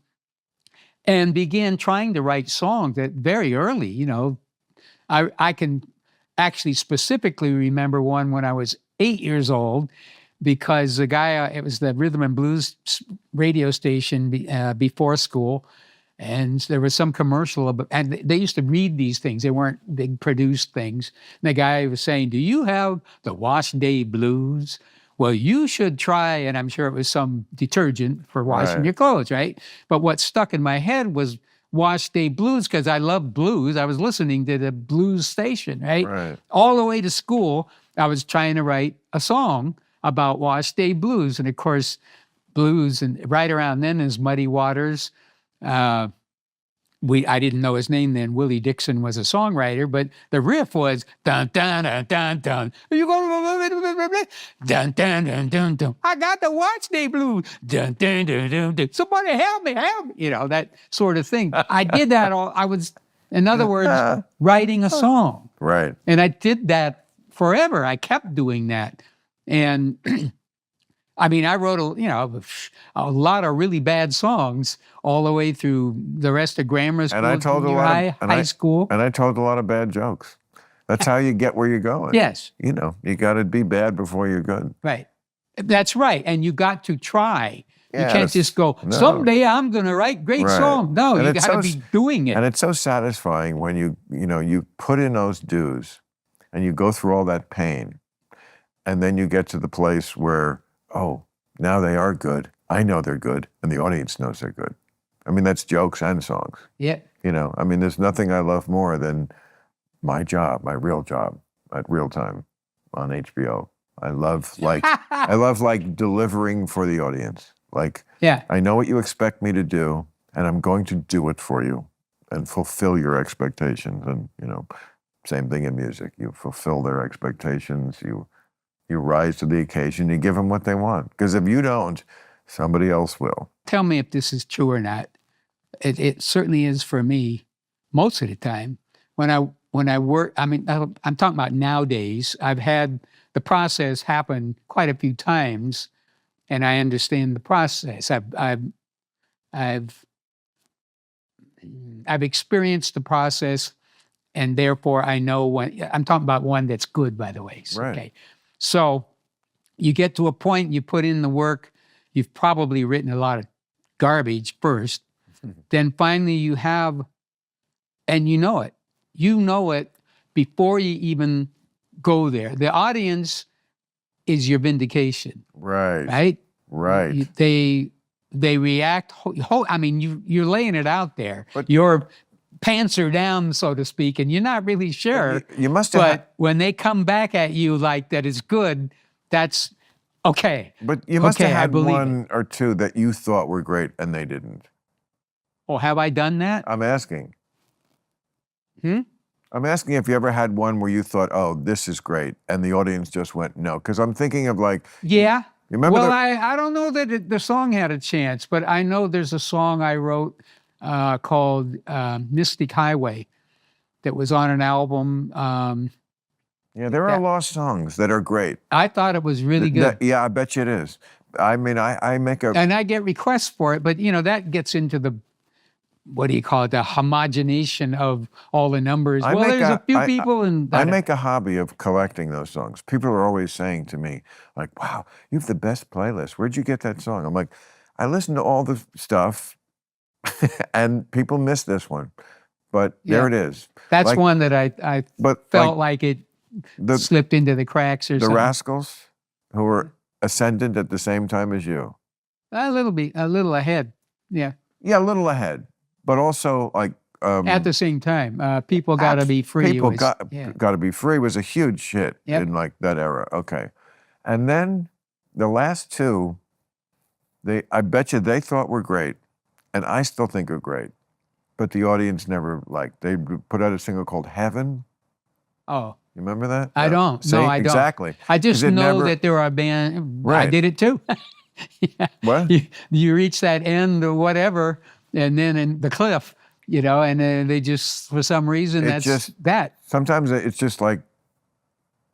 began trying to write songs that very early, you know. I can actually specifically remember one when I was 8 years old, because the guy, it was the rhythm and blues radio station before school, and there was some commercial about, and they used to read these things. They weren't big produced things. And the guy was saying, "Do you have the wash day blues? Well, you should try," and I'm sure it was some detergent for washing your clothes, right? But what stuck in my head was Wash Day Blues, because I love blues. I was listening to the blues station, right? All the way to school, I was trying to write a song about Wash Day Blues. And of course, blues, and right around then is Muddy Waters. I didn't know his name then. Willie Dixon was a songwriter, but the riff was dun dun dun dun dun. You go dun dun dun dun dun. I got the Watch Day Blues. Dun dun dun dun dun. Somebody help me, help me. You know, that sort of thing. I did that all. I was, in other words, writing a song. Right. And I did that forever. I kept doing that, and. I mean, I wrote a lot of really bad songs all the way through the rest of grammar school, and I told high school. And I told a lot of bad jokes. That's how you get where you're going. Yes. You know, you got to be bad before you're good. Right. That's right. And you got to try. You can't just go, someday I'm going to write great songs. No, you got to be doing it. And it's so satisfying when you put in those dues and you go through all that pain, and then you get to the place where, oh, now they are good. I know they're good, and the audience knows they're good. I mean, that's jokes and songs. Yeah. You know, I mean, there's nothing I love more than my job, my real job, at real time, on HBO. I love like delivering for the audience. Like, Yeah. I know what you expect me to do, and I'm going to do it for you and fulfill your expectations. And, you know, same thing in music. You fulfill their expectations. You rise to the occasion. You give them what they want. Because if you don't, somebody else will. Tell me if this is true or not. It certainly is for me most of the time. When I work, I mean, I'm talking about nowadays. I've had the process happen quite a few times, and I understand the process. I've experienced the process, and therefore I know when. I'm talking about one that's good, by the way. Right. Okay, so you get to a point, you put in the work. You've probably written a lot of garbage first. Then finally you have, and you know it. You know it before you even go there. The audience is your vindication. Right. Right? Right. They react. I mean, you're laying it out there. But your pants are down, so to speak, and you're not really sure. You must have. But when they come back at you like that is good, that's okay. But you must have had believe one or two that you thought were great and they didn't. Oh, have I done that? I'm asking. Hmm? I'm asking if you ever had one where you thought, "Oh, this is great," and the audience just went no. Because I'm thinking of like, Yeah. you remember? Well, I don't know that the song had a chance, but I know there's a song I wrote called Mystic Highway that was on an album. Yeah, there are lost songs that are great. I thought it was really good. Yeah, I bet you it is. I mean, I make a... And I get requests for it, but, you know, that gets into the, what do you call it, the homogenation of all the numbers. There's a few people and... I make a hobby of collecting those songs. People are always saying to me, like, wow, you have the best playlist. Where'd you get that song? I'm like, I listen to all the stuff, and people miss this one. But there it is. That's like, one that I felt like it slipped into the cracks or something. The Rascals, who were ascendant at the same time as you. A little ahead. Yeah. Yeah, a little ahead. But also, like... at the same time, People Gotta Be Free. People Gotta Be Free was a huge hit in like that era. Okay. And then the last two, I bet you they thought were great, and I still think are great, but the audience never liked. They put out a single called Heaven. Oh. You remember that? I don't. See? No, I don't. Exactly. I just know that there are bands. Right. I did it too. Yeah. What? You reach that end or whatever, and then in the cliff, you know, and they just, for some reason, that. Sometimes it's just like,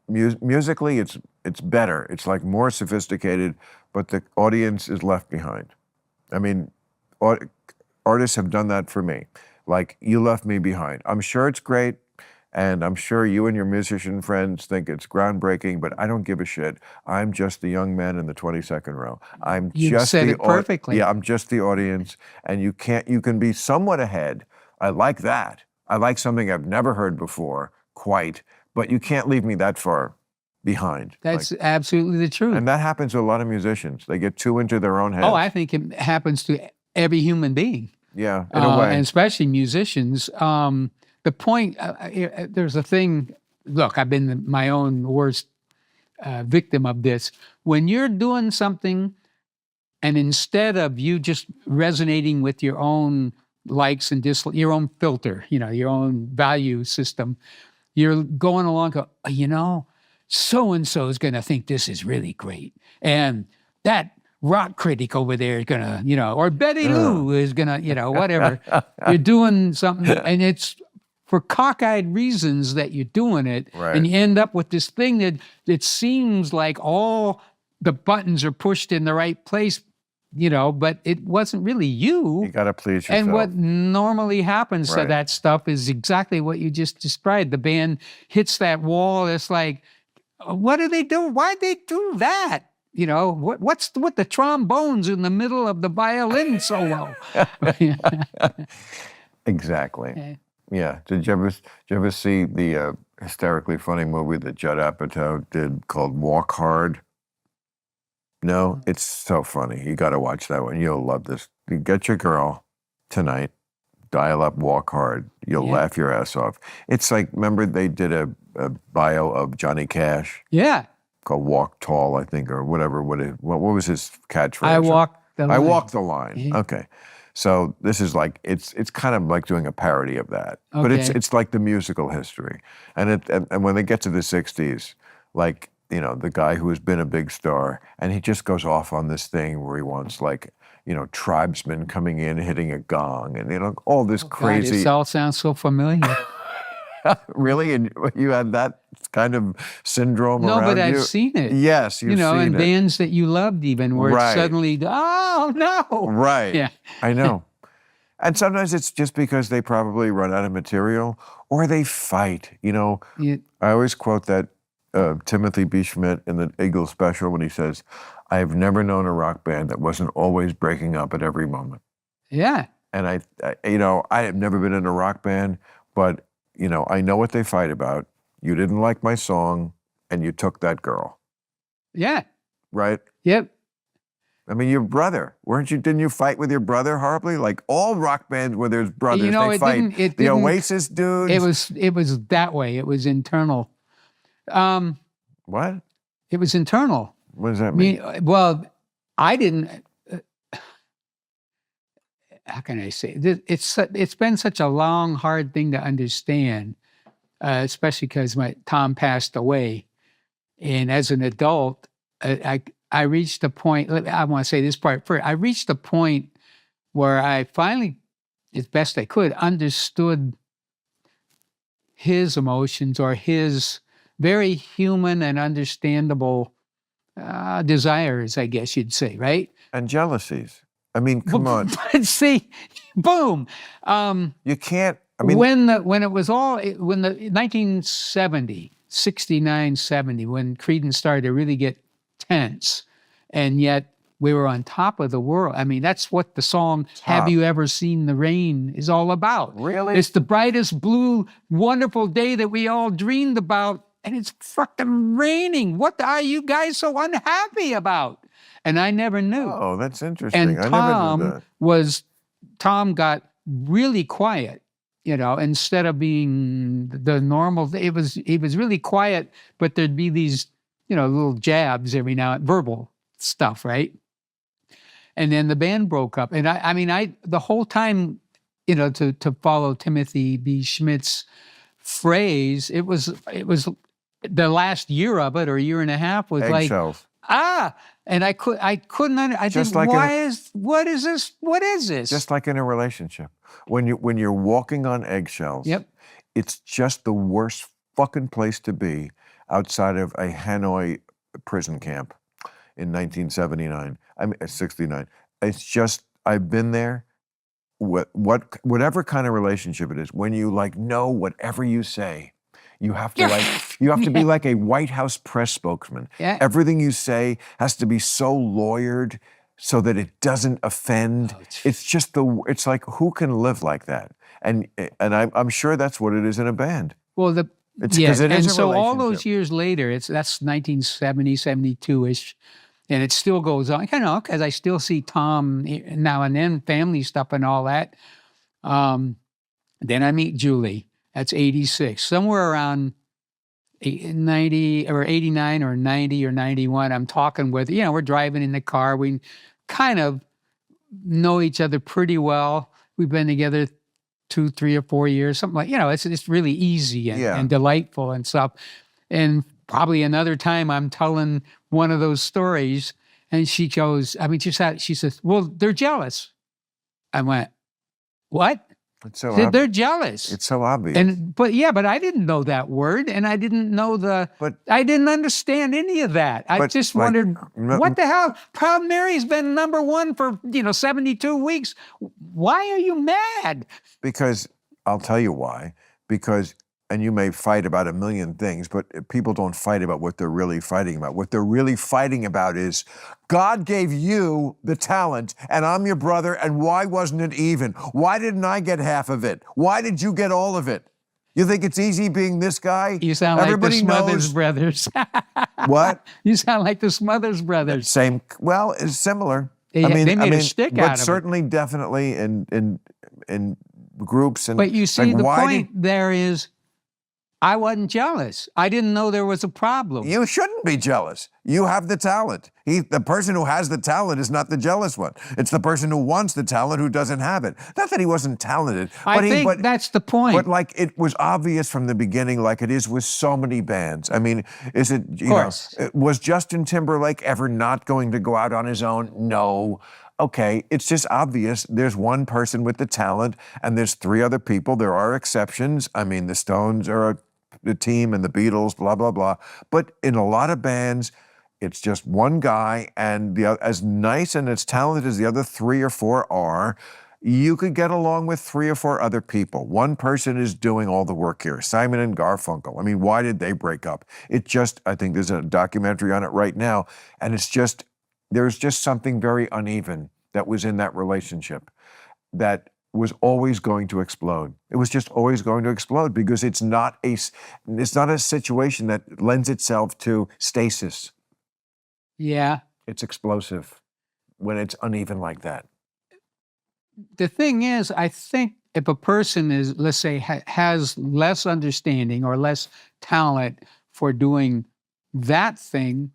musically, it's better. It's like more sophisticated, but the audience is left behind. I mean, artists have done that for me. Like, you left me behind. I'm sure it's great, and I'm sure you and your musician friends think it's groundbreaking, but I don't give a shit. I'm just the young man in the 22nd row. You said it perfectly. Yeah, I'm just the audience, and you can be somewhat ahead. I like that. I like something I've never heard before, quite, but you can't leave me that far behind. That's absolutely the truth. And that happens to a lot of musicians. They get too into their own heads. Oh, I think it happens to every human being. Yeah, in a way. And especially musicians. The point, there's a thing, look, I've been my own worst victim of this. When you're doing something, and instead of you just resonating with your own likes and dislikes, your own filter, you know, your own value system, you're going along, you know, so-and-so is going to think this is really great. And that rock critic over there is going to, you know, or Betty Lou is going to, you know, whatever. You're doing something, and it's for cockeyed reasons that you're doing it. Right. And you end up with this thing that it seems like all the buttons are pushed in the right place, you know, but it wasn't really you. You got to please yourself. And what normally happens to that stuff is exactly what you just described. The band hits that wall. It's like, what do they do? Why'd they do that? You know, what's with the trombones in the middle of the violin solo? Exactly. Yeah. Did you ever see the hysterically funny movie that Judd Apatow did called Walk Hard? No, it's so funny. You got to watch that one. You'll love this. You get your girl tonight, dial up Walk Hard. You'll laugh your ass off. It's like, remember they did bio of Johnny Cash Yeah. called "Walk Tall," I think, or whatever. What was his catchphrase? I walk the line. I walk the line. Yeah. Okay, so this is like it's kind of like doing a parody of that, but Okay. it's like the musical history, and when they get to the '60s, like the guy who has been a big star, and he just goes off on this thing where he wants like tribesmen coming in hitting a gong, and all this God, crazy. this all sounds so familiar. Really? And you had that kind of syndrome No, around but I've you? seen it. Yes, you've seen in it. bands that you loved even, where Right. it's suddenly, oh, no. Right. Yeah. I know. And sometimes it's just because they probably run out of material or they fight. You- I always quote that Timothy B. Schmidt in the Eagles special when he says, I have never known a rock band that wasn't always breaking up at every moment. yeah. And I have never been in a rock band, but I know what they fight about. You didn't like my song, and you took that girl, Yeah. right? Yep. I mean, your brother, didn't you fight with your brother horribly? Like all rock bands where there's brothers, they it fight. didn't. It The didn't. Oasis dudes. It was that way. It was internal. What? It was internal. What does that I mean? mean, well, I didn't. How can I say? It's been such a long, hard thing to understand, especially because Tom passed away, and as an adult, I reached a point. I want to say this part first. I reached a point where I finally, as best I could, understood his emotions or his very human and understandable desires, I guess you'd say, right? And jealousies. I mean, come on. But see, boom. You can't. I mean, when the 1970, 69, 70, when Creedence started to really get tense, and yet we were on top of the world. I mean, that's what the song "Have You Ever Seen the Rain" is all about. Really? It's the brightest blue, wonderful day that we all dreamed about, and it's fucking raining. What are you guys so unhappy about? And I never knew. oh, that's interesting. And I never knew that. Tom got really quiet, instead of being the normal. He was really quiet, but there'd be these, little jabs every now and verbal stuff, right? And then the band broke up, and I the whole time, to follow Timothy B. Schmidt's phrase, it was the last year of it, or year and a half, was Eggshells. and I couldn't I Just didn't like what is this? Just like in a relationship. When you're walking on eggshells, Yep. it's just the worst fucking place to be outside of a Hanoi prison camp in 1979. 69. It's just, I've been there. Whatever kind of relationship it is, when you know whatever you say, you have to be like a White House press spokesman. Yeah. Everything you say has to be so lawyered so that it doesn't offend. It's like, who can live like that? And I'm sure that's what it is in a band. Well, It's because it is and a so all relationship. those years later, that's 1970, 72-ish, and it still goes on. Because I still see Tom now and then, family stuff and all that. Then I meet Julie. That's 86. Somewhere around 90 or 89 or 90 or 91, I'm talking with, we're driving in the car. We kind of know each other pretty well. We've been together 2, 3, or 4 years, something like, it's really easy and delightful and stuff. And probably another time I'm telling one of those stories, and she goes, she says, well, they're jealous. I went, what? It's so They're jealous. It's so obvious. But I didn't know that word, and I didn't know I didn't understand any of that. I just wondered, what the hell? Proud Mary's been #1 for 72 weeks. Why are you mad? Because I'll tell you why. Because, and you may fight about a million things, but people don't fight about what they're really fighting about. What they're really fighting about is, God gave you the talent, and I'm your brother, and why wasn't it even? Why didn't I get half of it? Why did you get all of it? You think it's easy being this guy? You sound Everybody like the Smothers knows. Brothers. What? You sound like the Smothers Brothers. Same. Well, it's similar. They made a stick out of it. But certainly, definitely in groups and. But you see, the why point there is, I wasn't jealous. I didn't know there was a problem. You shouldn't be jealous. You have the talent. The person who has the talent is not the jealous one. It's the person who wants the talent who doesn't have it. Not that he wasn't talented. I think that's the point. But like it was obvious from the beginning, like it is with so many bands. I mean, is it, you know, was Justin Timberlake ever not going to go out on his own? No. Okay, it's just obvious. There's one person with the talent and there's 3 other people. There are exceptions. I mean, the Stones are the team and the Beatles, blah, blah, blah. But in a lot of bands, it's just one guy, and as nice and as talented as the other 3 or 4 are, you could get along with 3 or 4 other people. One person is doing all the work here. Simon and Garfunkel. I mean, why did they break up? I think there's a documentary on it right now, and there's just something very uneven that was in that relationship that was always going to explode. It was just always going to explode because it's not a situation that lends itself to stasis. Yeah. It's explosive when it's uneven like that. The thing is, I think if a person is, let's say, has less understanding or less talent for doing that thing,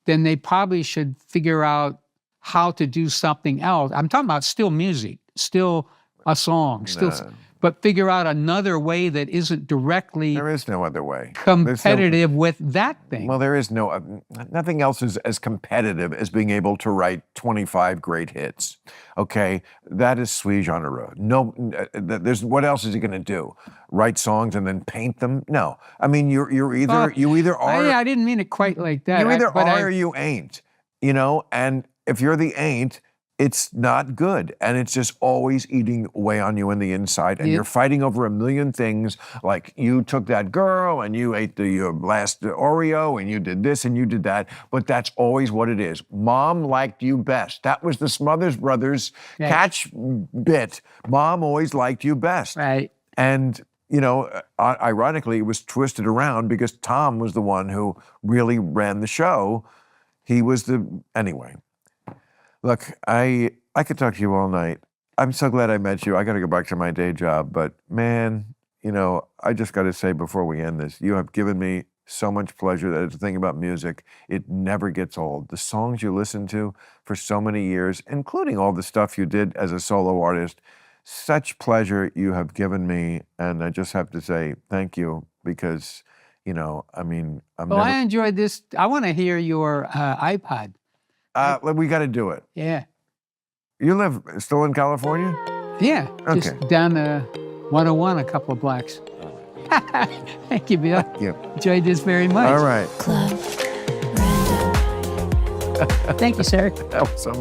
then they probably should figure out how to do something else. I'm talking about still music, still a song, but figure out another way that isn't directly There is no other way. competitive with that thing. Well, there is nothing else is as competitive as being able to write 25 great hits. Okay, that is sui generis. No, what else is he going to do? Write songs and then paint them? No. I mean, you either are. I didn't mean it quite like that. You either are or you ain't. You know, and if you're the ain't, it's not good, and it's just always eating away on you in the inside, and you're fighting over a million things, like you took that girl, and you ate the last Oreo, and you did this, and you did that, but that's always what it is. Mom liked you best. That was the Smothers Brothers catch bit. Mom always liked you best. Right. And, you know, ironically, it was twisted around because Tom was the one who really ran the show. He was anyway. Look, I could talk to you all night. I'm so glad I met you. I got to go back to my day job, but man, you know, I just got to say before we end this, you have given me so much pleasure. That the thing about music, it never gets old. The songs you listen to for so many years, including all the stuff you did as a solo artist, such pleasure you have given me, and I just have to say thank you because, you know, I mean, I enjoyed this. I want to hear your iPod. We got to do it. Yeah. You live still in California? Yeah. Okay. Just down to 101, a couple of blocks. Thank you, Bill. Thank you. Enjoyed this very much. All right. Club. Thank you, sir. That was so